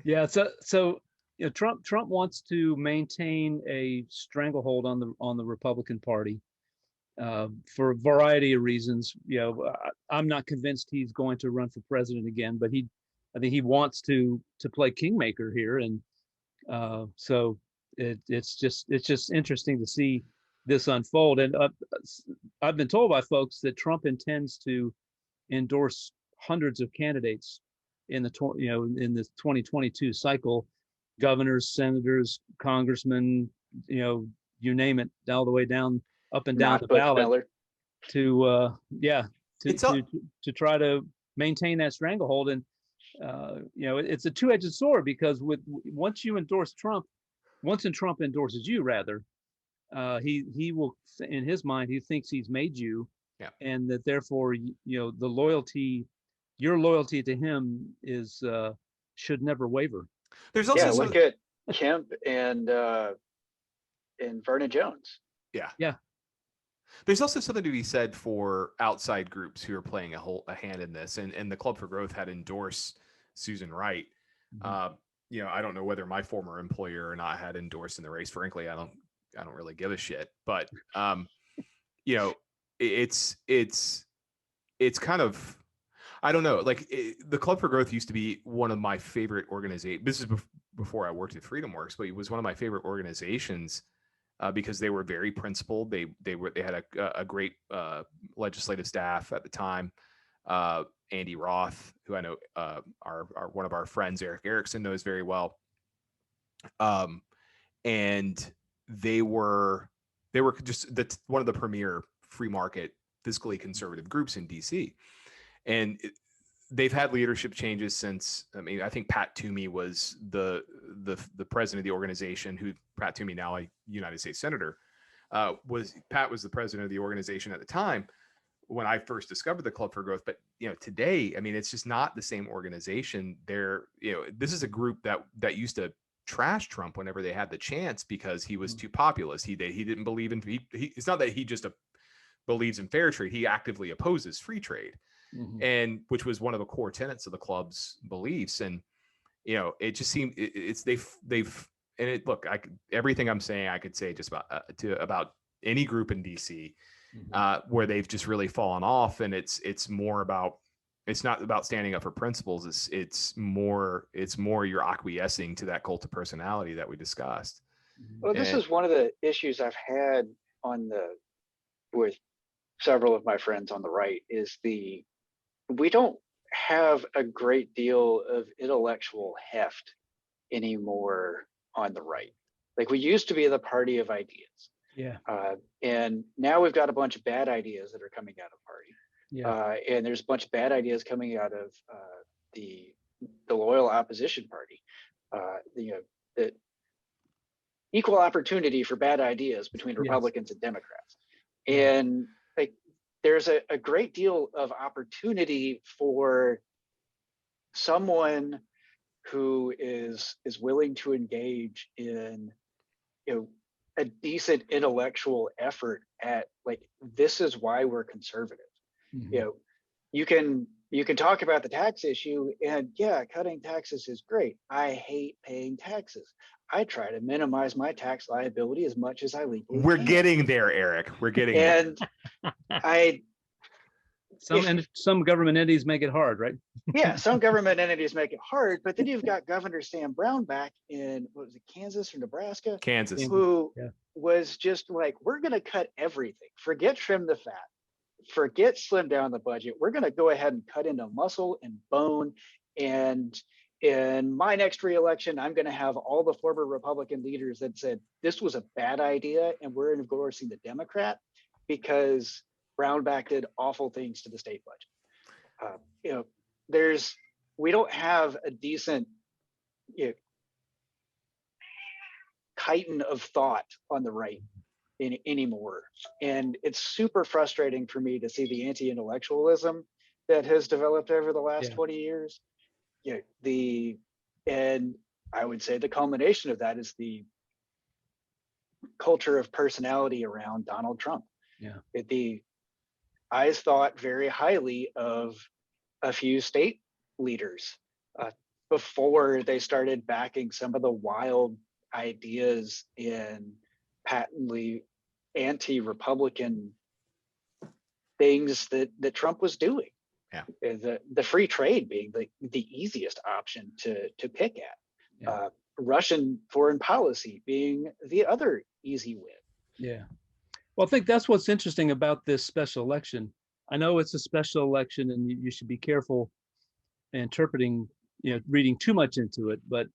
Yeah. So you know, Trump wants to maintain a stranglehold on the Republican Party for a variety of reasons. You know, I'm not convinced he's going to run for president again, but I think he wants to play kingmaker here, and so it's just interesting to see this unfold. And I've been told by folks that Trump intends to endorse hundreds of candidates in the 2022 cycle, governors, senators, congressmen, you name it, all the way down, up and down the ballot, to try to maintain that stranglehold. And it's a two-edged sword, because once Trump endorses you, rather, he will, in his mind, he thinks he's made you, and that therefore, your loyalty to him should never waver. There's also look at Kemp and Vernon Jones. Yeah. There's also something to be said for outside groups who are playing a hand in this, and the Club for Growth had endorsed Susan Wright. Mm-hmm. I don't know whether my former employer or not had endorsed in the race. Frankly, I don't really give a shit. But it's kind of, I don't know. Like the Club for Growth used to be one of my favorite organizations. This is before I worked at Freedom Works, but it was one of my favorite organizations because they were very principled. They had a great legislative staff at the time. Andy Roth, who I know are one of our friends, Eric Erickson, knows very well. And they were just one of the premier free market, fiscally conservative groups in DC. And they've had leadership changes since. I mean, I think Pat Toomey was the president of the organization. Who Pat Toomey, now a United States senator, was the president of the organization at the time when I first discovered the Club for Growth. But today, I mean, it's just not the same organization. This is a group that used to trash Trump whenever they had the chance because he was too populist. He didn't believe in. It's not that he just believes in fair trade. He actively opposes free trade. Mm-hmm. And which was one of the core tenets of the club's beliefs. And it just seemed everything I'm saying I could say just about any group in DC, mm-hmm. Where they've just really fallen off. And it's not about standing up for principles. It's more you're acquiescing to that cult of personality that we discussed. Well, this is one of the issues I've had with several of my friends on the right is we don't have a great deal of intellectual heft anymore on the right. Like we used to be the party of ideas. Yeah. And now we've got a bunch of bad ideas that are coming out of party. Yeah. And there's a bunch of bad ideas coming out of the loyal opposition party. The equal opportunity for bad ideas between Republicans and Democrats. And there's a great deal of opportunity for someone who is willing to engage in a decent intellectual effort at this is why we're conservative. Mm-hmm. You can talk about the tax issue, and cutting taxes is great. I hate paying taxes. I try to minimize my tax liability as much as I legally can. We're getting there, Eric. We're getting there. Some government entities make it hard, right? Yeah, some government entities make it hard, but then you've got Governor Sam Brown back in, what was it, Kansas or Nebraska? Kansas. Who was just like, we're going to cut everything. Forget trim the fat. Forget slim down the budget. We're going to go ahead and cut into muscle and bone. And in my next re-election, I'm going to have all the former Republican leaders that said this was a bad idea, and we're endorsing the Democrat because Brownback did awful things to the state budget. We don't have a decent titan of thought on the right anymore. And it's super frustrating for me to see the anti-intellectualism that has developed over the last 20 years. And I would say the culmination of that is the culture of personality around Donald Trump. I thought very highly of a few state leaders before they started backing some of the wild ideas in patently anti-Republican things that Trump was doing. The free trade being the easiest option to pick at. Russian foreign policy being the other easy win. Well, I think that's what's interesting about this special election. I know it's a special election and you should be careful interpreting, reading too much into it, but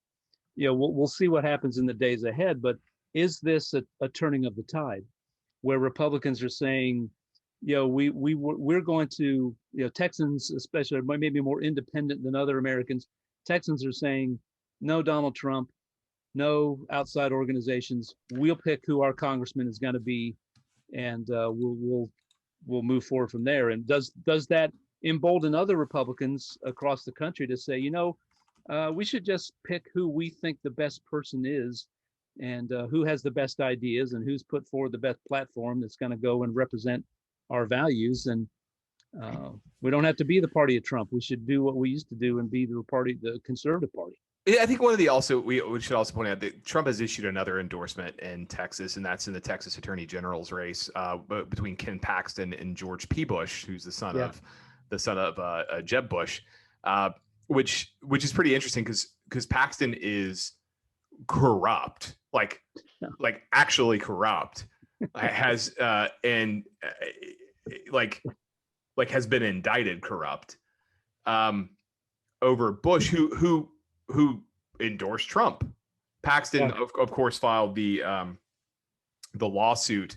we'll see what happens in the days ahead. But is this a turning of the tide where Republicans are saying, we're going to, Texans especially, maybe more independent than other Americans, Texans are saying, no Donald Trump, no outside organizations. We'll pick who our congressman is going to be, and we'll move forward from there. And does that embolden other Republicans across the country to say, we should just pick who we think the best person is, and who has the best ideas, and who's put forward the best platform that's going to go and represent our values. And we don't have to be the party of Trump. We should do what we used to do and be the conservative party. I think we should also point out that Trump has issued another endorsement in Texas, and that's in the Texas Attorney General's race between Ken Paxton and George P. Bush, who's the son of Jeb Bush, which is pretty interesting because Paxton is corrupt, like actually corrupt, has has been indicted corrupt over Bush, who endorsed Trump. Paxton, of course, filed the lawsuit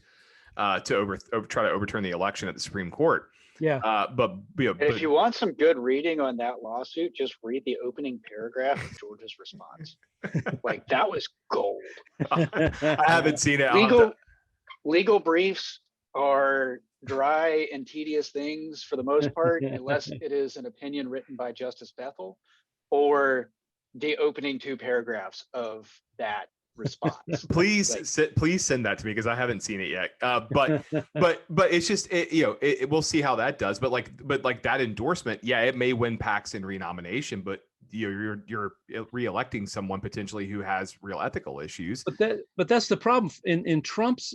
to try to overturn the election at the Supreme Court. But if you want some good reading on that lawsuit, just read the opening paragraph of George's response. That was gold. I haven't seen it. Legal briefs are dry and tedious things for the most part, unless it is an opinion written by Justice Bethel or the opening 2 paragraphs of that response. Please send that to me because I haven't seen it yet. But it's just we'll see how that does. But that endorsement, it may win Paxton renomination, but you're reelecting someone potentially who has real ethical issues. But that's the problem in Trump's.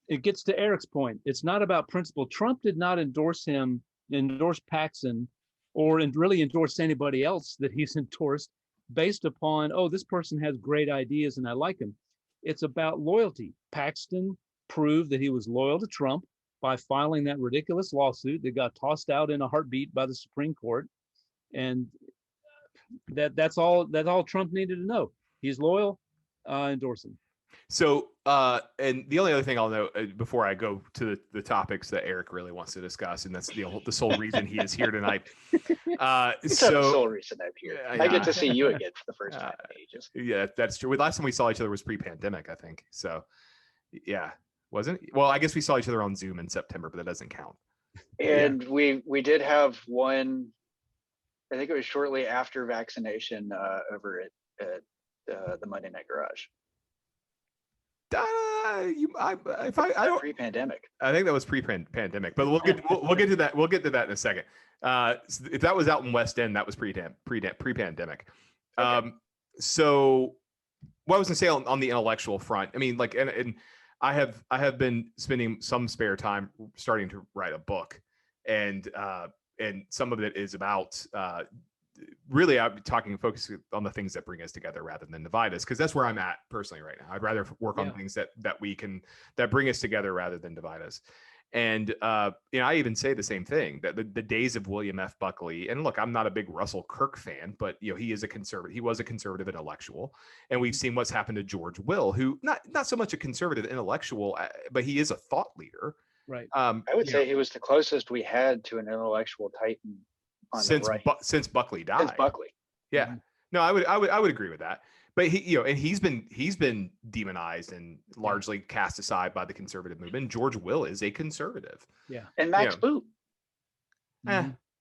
It gets to Eric's point. It's not about principle. Trump did not endorse Paxton, or really endorse anybody else that he's endorsed based upon, this person has great ideas and I like him. It's about loyalty. Paxton proved that he was loyal to Trump by filing that ridiculous lawsuit that got tossed out in a heartbeat by the Supreme Court. And that's all Trump needed to know. He's loyal, endorse him. So, and the only other thing I'll note before I go to the topics that Eric really wants to discuss, and that's the sole reason he is here tonight. The sole reason I'm here. I get to see you again for the first time in ages. Yeah, that's true. Last time we saw each other was pre-pandemic, I think. So, yeah, wasn't it? Well, I guess we saw each other on Zoom in September, but that doesn't count. And we did have one. I think it was shortly after vaccination over at the Monday Night Garage. Pre-pandemic. I think that was pre-pandemic, but we'll get to that. We'll get to that in a second. If that was out in West End, that was pre-pandemic. Okay. So what I was gonna say on the intellectual front, I mean, and I have been spending some spare time starting to write a book, and some of it is about really I'm focusing on the things that bring us together rather than divide us, because that's where I'm at personally right now. I'd rather work on things that bring us together rather than divide us. And I even say the same thing, that the days of William F. Buckley, and look, I'm not a big Russell Kirk fan, but he is a conservative. He was a conservative intellectual, and we've seen what's happened to George Will, who not so much a conservative intellectual, but he is a thought leader. Right. I would say he was the closest we had to an intellectual titan. Since Buckley died. Since Buckley. Yeah. No, I would agree with that. But he's been demonized and largely cast aside by the conservative movement. George Will is a conservative. Yeah. And Max Boot.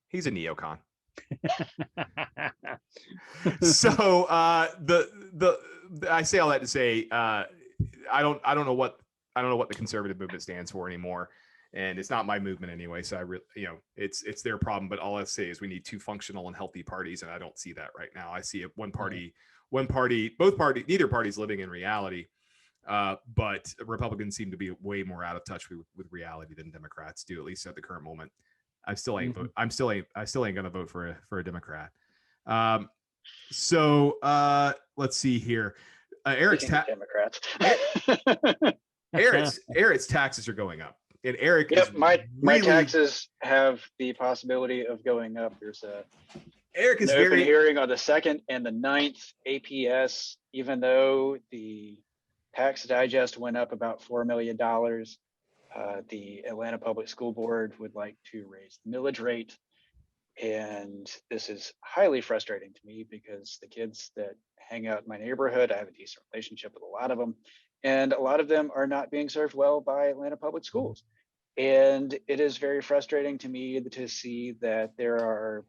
He's a neocon. So I say all that to say I don't know what the conservative movement stands for anymore, and it's not my movement anyway. So I really, it's their problem. But all I say is we need two functional and healthy parties, and I don't see that right now. I see both parties, neither party's living in reality. But Republicans seem to be way more out of touch with reality than Democrats do, at least at the current moment. I still ain't gonna vote for a Democrat. So let's see here. Eric's Democrats. Eric's taxes are going up, and Eric. Yep, my taxes have the possibility of going up. There's Eric is an open hearing on the 2nd and the 9th APS. Even though the tax digest went up about $4 million, the Atlanta Public School Board would like to raise the millage rate. And this is highly frustrating to me because the kids that hang out in my neighborhood, I have a decent relationship with a lot of them, and a lot of them are not being served well by Atlanta Public Schools. And it is very frustrating to me to see that there are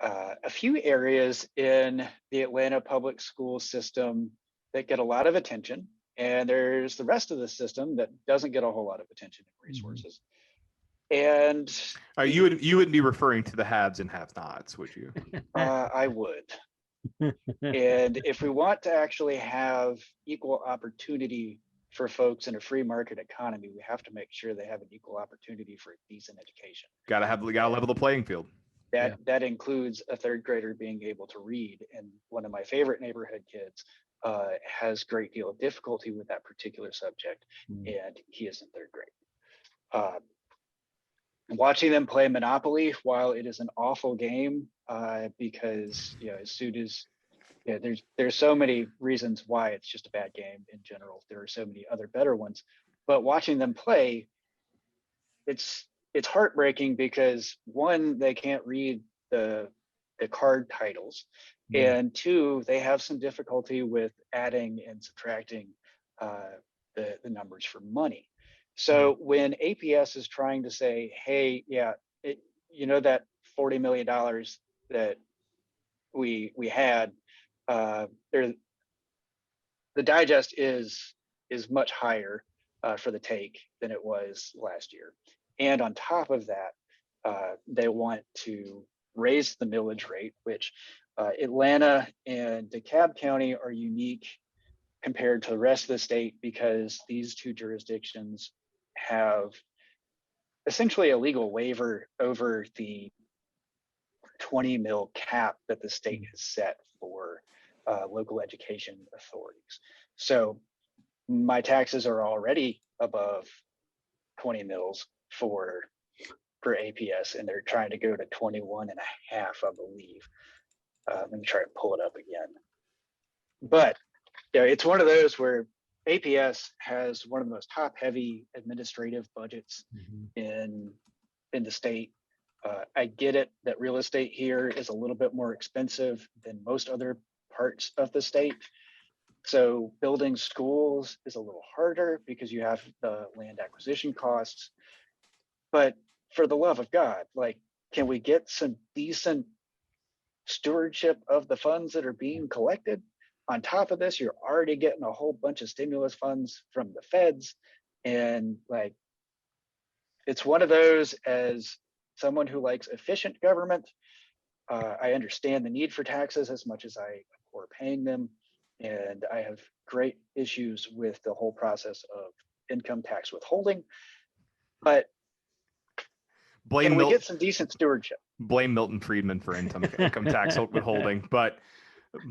a few areas in the Atlanta public school system that get a lot of attention, and there's the rest of the system that doesn't get a whole lot of attention and resources. And you wouldn't be referring to the haves and have-nots, would you? I would. And if we want to actually have equal opportunity for folks in a free market economy, we have to make sure they have an equal opportunity for a decent education. Gotta level the playing field. That includes a third grader being able to read. And one of my favorite neighborhood kids has a great deal of difficulty with that particular subject, and he is in third grade. Watching them play Monopoly, while it is an awful game, because as soon as there's so many reasons why it's just a bad game in general. There are so many other better ones, but watching them play, it's heartbreaking because one, they can't read the card titles, and two, they have some difficulty with adding and subtracting the numbers for money. So when APS is trying to say, hey, that $40 million that we had, the digest is much higher for the take than it was last year. And on top of that, they want to raise the millage rate, which Atlanta and DeKalb County are unique compared to the rest of the state because these two jurisdictions have essentially a legal waiver over the 20 mil cap that the state has set for local education authorities. So my taxes are already above 20 mils for APS, and they're trying to go to 21 and a half, I believe. Let me try to pull it up again. But it's one of those where APS has one of the most top-heavy administrative budgets in the state. I get it that real estate here is a little bit more expensive than most other parts of the state. So building schools is a little harder because you have the land acquisition costs. But for the love of God, can we get some decent stewardship of the funds that are being collected? On top of this, you're already getting a whole bunch of stimulus funds from the feds. And it's one of those, as someone who likes efficient government, I understand the need for taxes as much as I abhor paying them. And I have great issues with the whole process of income tax withholding. But can we get some decent stewardship? Blame Milton Friedman for income tax withholding, but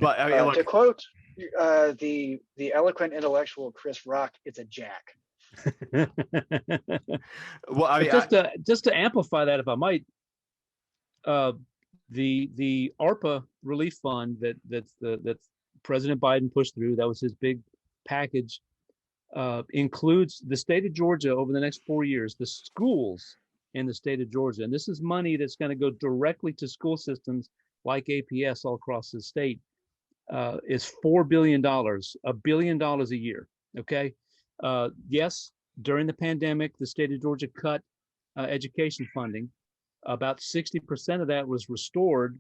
I mean, to quote the eloquent intellectual Chris Rock, it's a jack. Well, I mean, just to amplify that, if I might, the ARPA relief fund that President Biden pushed through, that was his big package, includes the state of Georgia over the next 4 years, the schools in the state of Georgia. And this is money that's going to go directly to school systems like APS all across the state. is $4 billion, $1 billion a year. Okay. Yes, during the pandemic, the state of Georgia cut education funding. About 60% of that was restored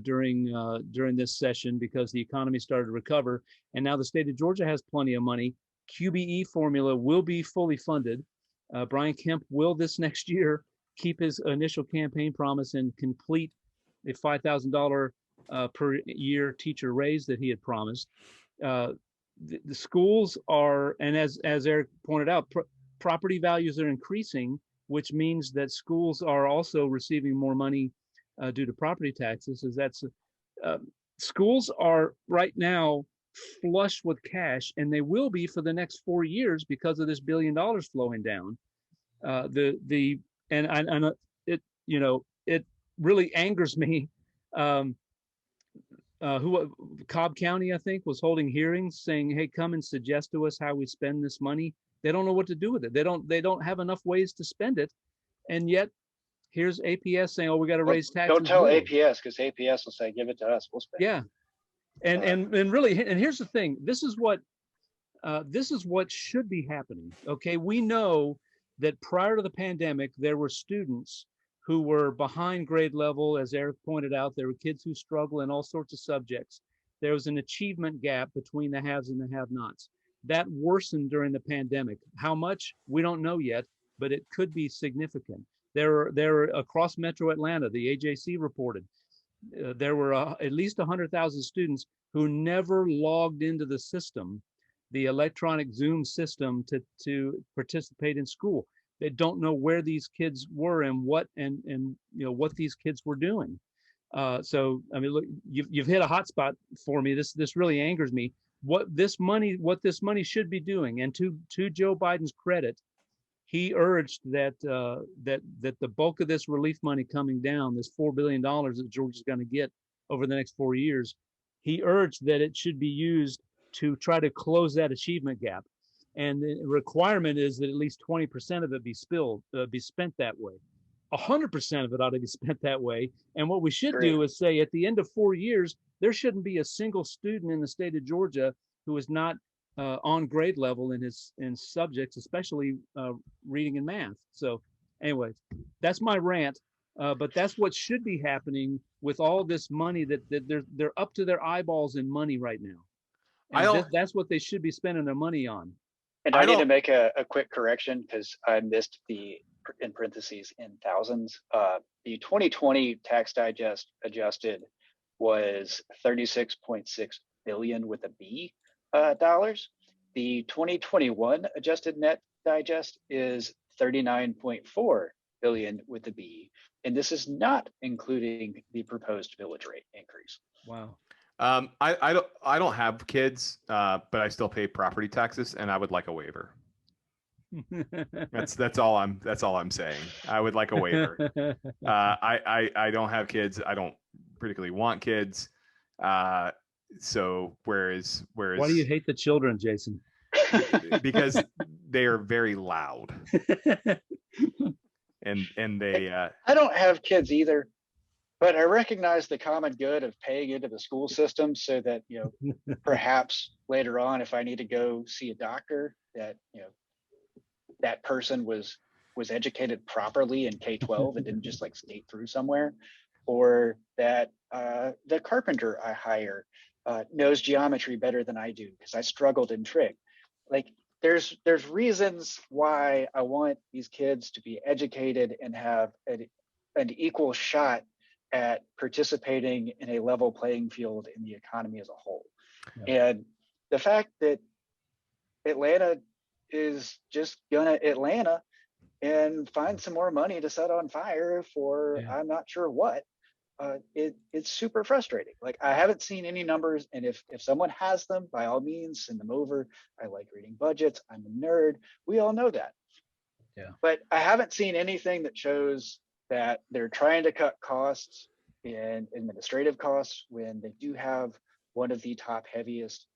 during this session because the economy started to recover. And now the state of Georgia has plenty of money. QBE formula will be fully funded. Brian Kemp will this next year keep his initial campaign promise and complete a $5,000 per year teacher raise that he had promised. The schools are, and as Eric pointed out, property values are increasing, which means that schools are also receiving more money due to property taxes. Schools are right now flush with cash, and they will be for the next 4 years because of this $1 billion flowing down. It really angers me. Cobb County, I think, was holding hearings saying, "Hey, come and suggest to us how we spend this money." They don't know what to do with it. They don't have enough ways to spend it, and yet here's APS saying, "Oh, we got to raise taxes." Don't tell APS, because APS will say, "Give it to us, we'll spend." Yeah, and really, and here's the thing. This is what should be happening. Okay, we know that prior to the pandemic, there were students who were behind grade level. As Eric pointed out, there were kids who struggle in all sorts of subjects. There was an achievement gap between the haves and the have-nots. That worsened during the pandemic. How much, we don't know yet, but it could be significant. There are across Metro Atlanta, the AJC reported, there were at least 100,000 students who never logged into the system, the electronic Zoom system, to participate in school. They don't know where these kids were and what these kids were doing. So I mean, look, you've hit a hot spot for me. This really angers me. What this money should be doing, and to Joe Biden's credit, he urged that the bulk of this relief money coming down, this $4 billion that Georgia's going to get over the next 4 years, he urged that it should be used to try to close that achievement gap. And the requirement is that at least 20% of it be spent that way. 100% of it ought to be spent that way. And what we should do is say, at the end of 4 years, there shouldn't be a single student in the state of Georgia who is not on grade level in subjects, especially reading and math. So anyway, that's my rant. But that's what should be happening with all this money that they're up to their eyeballs in money right now. And that's what they should be spending their money on. And I need to make a quick correction, because I missed the, in parentheses, in thousands. The 2020 tax digest adjusted was 36.6 billion with a B dollars. The 2021 adjusted net digest is 39.4 billion with a B. And this is not including the proposed millage rate increase. Wow. I don't have kids, but I still pay property taxes, and I would like a waiver. That's all I'm saying. I would like a waiver. I don't have kids. I don't particularly want kids. So whereas why do you hate the children, Jason? Because they are very loud. and they I don't have kids either. But I recognize the common good of paying into the school system so that, perhaps later on, if I need to go see a doctor, that, that person was educated properly in K-12 and didn't just like skate through somewhere, or that the carpenter I hire knows geometry better than I do because I struggled in trig. Like there's reasons why I want these kids to be educated and have an equal shot at participating in a level playing field in the economy as a whole. Yeah. And the fact that Atlanta is just gonna Atlanta and find some more money to set on fire for I'm not sure what, it's super frustrating. Like I haven't seen any numbers, and if someone has them, by all means send them over. I like reading budgets. I'm a nerd. We all know that. Yeah. But I haven't seen anything that shows that they're trying to cut costs and administrative costs when they do have one of the top heaviest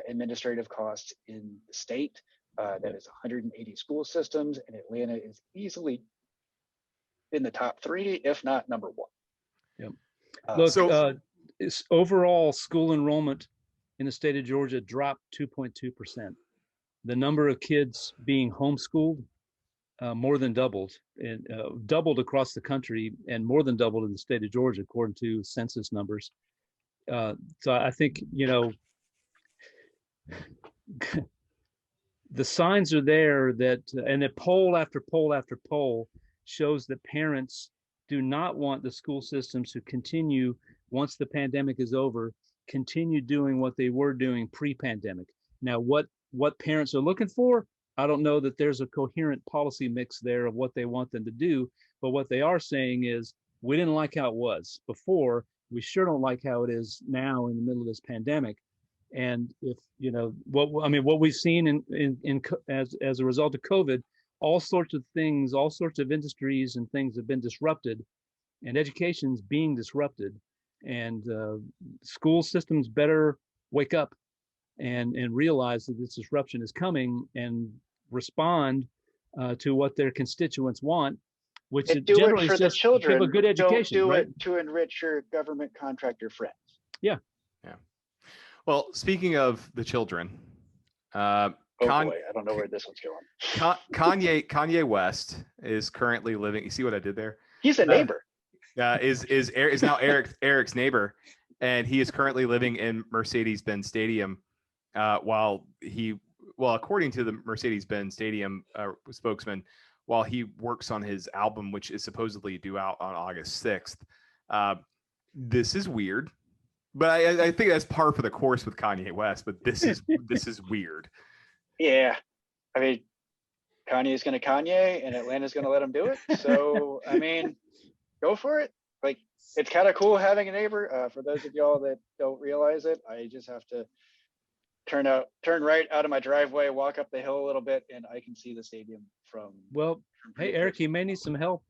administrative costs in the state. That is 180 school systems, and Atlanta is easily in the top 3, if not number 1. Yep. Look, overall school enrollment in the state of Georgia dropped 2.2%. The number of kids being homeschooled more than doubled, and doubled across the country, and more than doubled in the state of Georgia, according to census numbers. So I think, the signs are there that, and a poll after poll after poll shows that parents do not want the school systems to continue, once the pandemic is over, continue doing what they were doing pre-pandemic. Now, what parents are looking for, I don't know that there's a coherent policy mix there of what they want them to do, but what they are saying is, we didn't like how it was before, we sure don't like how it is now in the middle of this pandemic. And if, what we've seen as a result of COVID, all sorts of things, all sorts of industries and things have been disrupted, and education's being disrupted, and school systems better wake up and realize that this disruption is coming and respond to what their constituents want, which and do generally it for is the just children. give a good education. Don't do right? it to enrich your government contractor friends. Yeah. Well, speaking of the children, boy, I don't know where this one's going. Kanye West is currently living. You see what I did there? He's a neighbor. Is now Eric's neighbor, and he is currently living in Mercedes-Benz Stadium, according to the Mercedes-Benz Stadium spokesman, while he works on his album, which is supposedly due out on August 6th. This is weird. But I think that's par for the course with Kanye West. But this is weird. Yeah, I mean, Kanye's going to Kanye, and Atlanta's going to let him do it. So I mean, go for it. Like, it's kind of cool having a neighbor. For those of y'all that don't realize it, I just have to turn right out of my driveway, walk up the hill a little bit, and I can see the stadium from. Well, hey Eric, he may need some help.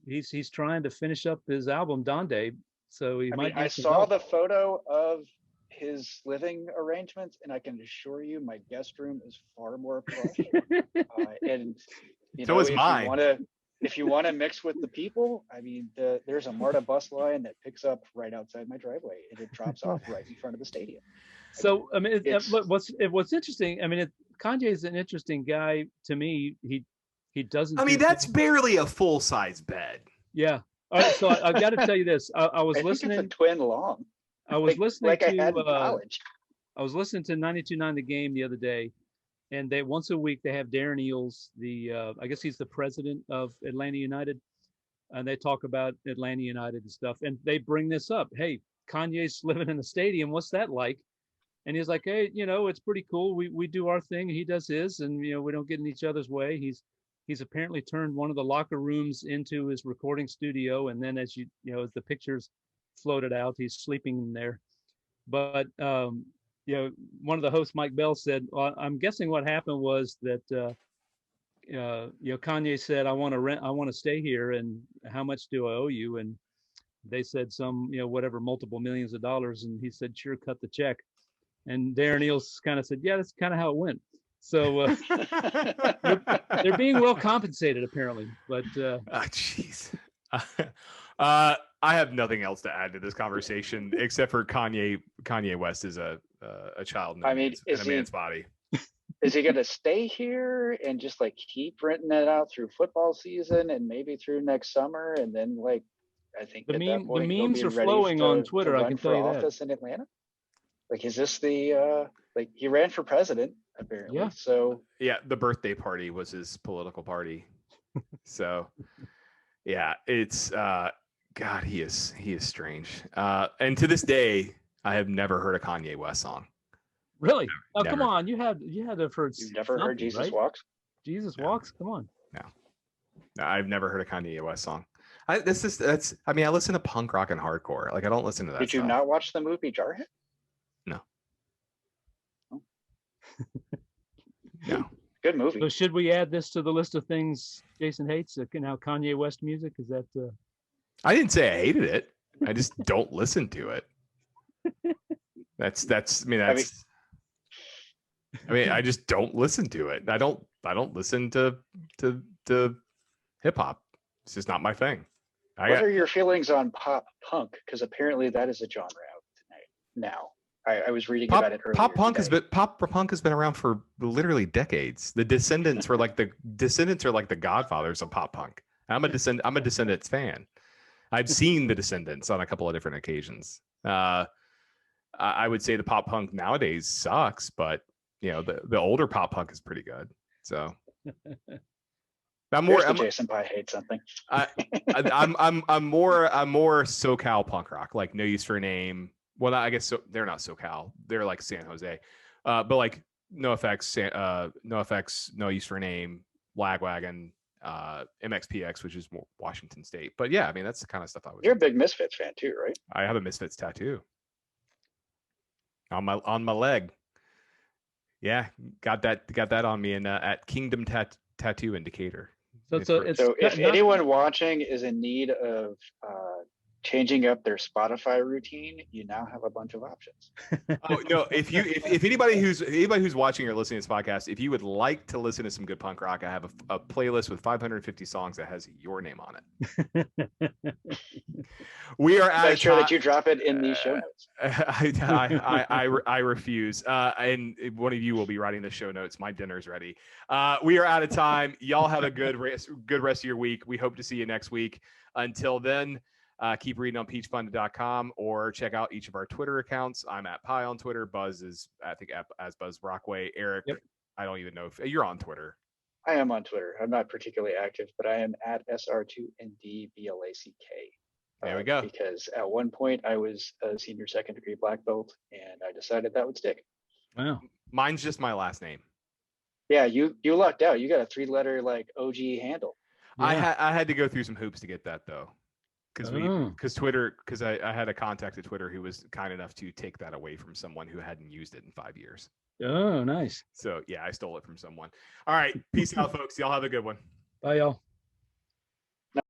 He's trying to finish up his album Donde. So I saw the photo of his living arrangements, and I can assure you my guest room is far more plush. And so is mine. If you want to mix with the people, I mean, there's a MARTA bus line that picks up right outside my driveway, and it drops off right in front of the stadium. So I mean, what's interesting? I mean, Kanye is an interesting guy to me. He doesn't. I mean, that's barely a full size bed. Yeah. All right, so I've got to tell you this. I was listening. It's a twin long. I was listening like to. I had in college. I was listening to 92.9 The Game the other day, and they once a week they have Darren Eales, I guess he's the president of Atlanta United, and they talk about Atlanta United and stuff, and they bring this up. Hey, Kanye's living in the stadium. What's that like? And he's like, hey, it's pretty cool. We do our thing, and he does his, and we don't get in each other's way. He's apparently turned one of the locker rooms into his recording studio, and then as as the pictures floated out, he's sleeping in there. But one of the hosts, Mike Bell, said, well, I'm guessing what happened was that Kanye said, I want to stay here, and how much do I owe you? And they said some whatever, multiple millions of dollars, and he said, sure, cut the check. And Darren Eales kind of said, yeah, that's kind of how it went. So they're being well compensated, apparently. But jeez, I have nothing else to add to this conversation except for Kanye West is a child in a man's body. Is he going to stay here and just like keep renting it out through football season and maybe through next summer, and then like I think the memes are flowing on Twitter. I can tell you that. Office in Atlanta. Like, is this the like he ran for president? Apparently. Yeah. So yeah, the birthday party was his political party. So yeah, it's God, he is strange. And to this day, I have never heard a Kanye West song. Really? Oh, come on. You had to have heard. You've never heard Jesus right? Walks? Jesus Walks? Come on. No, I've never heard a Kanye West song. I listen to punk rock and hardcore. Like, I don't listen to that. Did you not watch the movie Jarhead? No. Oh. No. Good movie. So should we add this to the list of things Jason hates? Now Kanye West music, is that? I didn't say I hated it. I just don't listen to it. I just don't listen to it. I don't listen to hip hop. It's just not my thing. What are your feelings on pop punk? Because apparently that is a genre out tonight. Now, I was reading about it earlier. Pop punk has been around for literally decades. The Descendants are like the godfathers of pop punk. I'm a Descendants fan. I've seen the Descendants on a couple of different occasions. I would say the pop punk nowadays sucks, but the older pop punk is pretty good. So I'm Jason Pye hates something. I'm more SoCal punk rock, like No Use for a Name. Well, I guess they're not SoCal. They're like San Jose. But like NoFX, No Use for a Name, Lagwagon, MXPX, which is more Washington State. But yeah, I mean, that's the kind of stuff I was. You're a big Misfits fan too, right? I have a Misfits tattoo on my leg. Yeah, got that on me at Kingdom Tattoo in Decatur. So if anyone watching is in need of changing up their Spotify routine, you now have a bunch of options. Oh no! If anybody who's watching or listening to this podcast, if you would like to listen to some good punk rock, I have a playlist with 550 songs that has your name on it. We are out. Make sure that you drop it in the show notes. I refuse. And one of you will be writing the show notes. My dinner's ready. We are out of time. Y'all have a good rest of your week. We hope to see you next week. Until then. Keep reading on peachfund.com or check out each of our Twitter accounts. I'm at Pie on Twitter. Buzz is, I think, as Buzz Brockway. Eric, yep. I don't even know if you're on Twitter. I am on Twitter. I'm not particularly active, but I am at SR2NDBLACK. There we go. Because at one point I was a senior second degree black belt, and I decided that would stick. Wow. Mine's just my last name. Yeah, you lucked out. You got a 3-letter like OG handle. Yeah. I had to go through some hoops to get that though. Because I had a contact at Twitter who was kind enough to take that away from someone who hadn't used it in 5 years. Oh, nice. So yeah, I stole it from someone. All right. Peace out, folks. Y'all have a good one. Bye, y'all.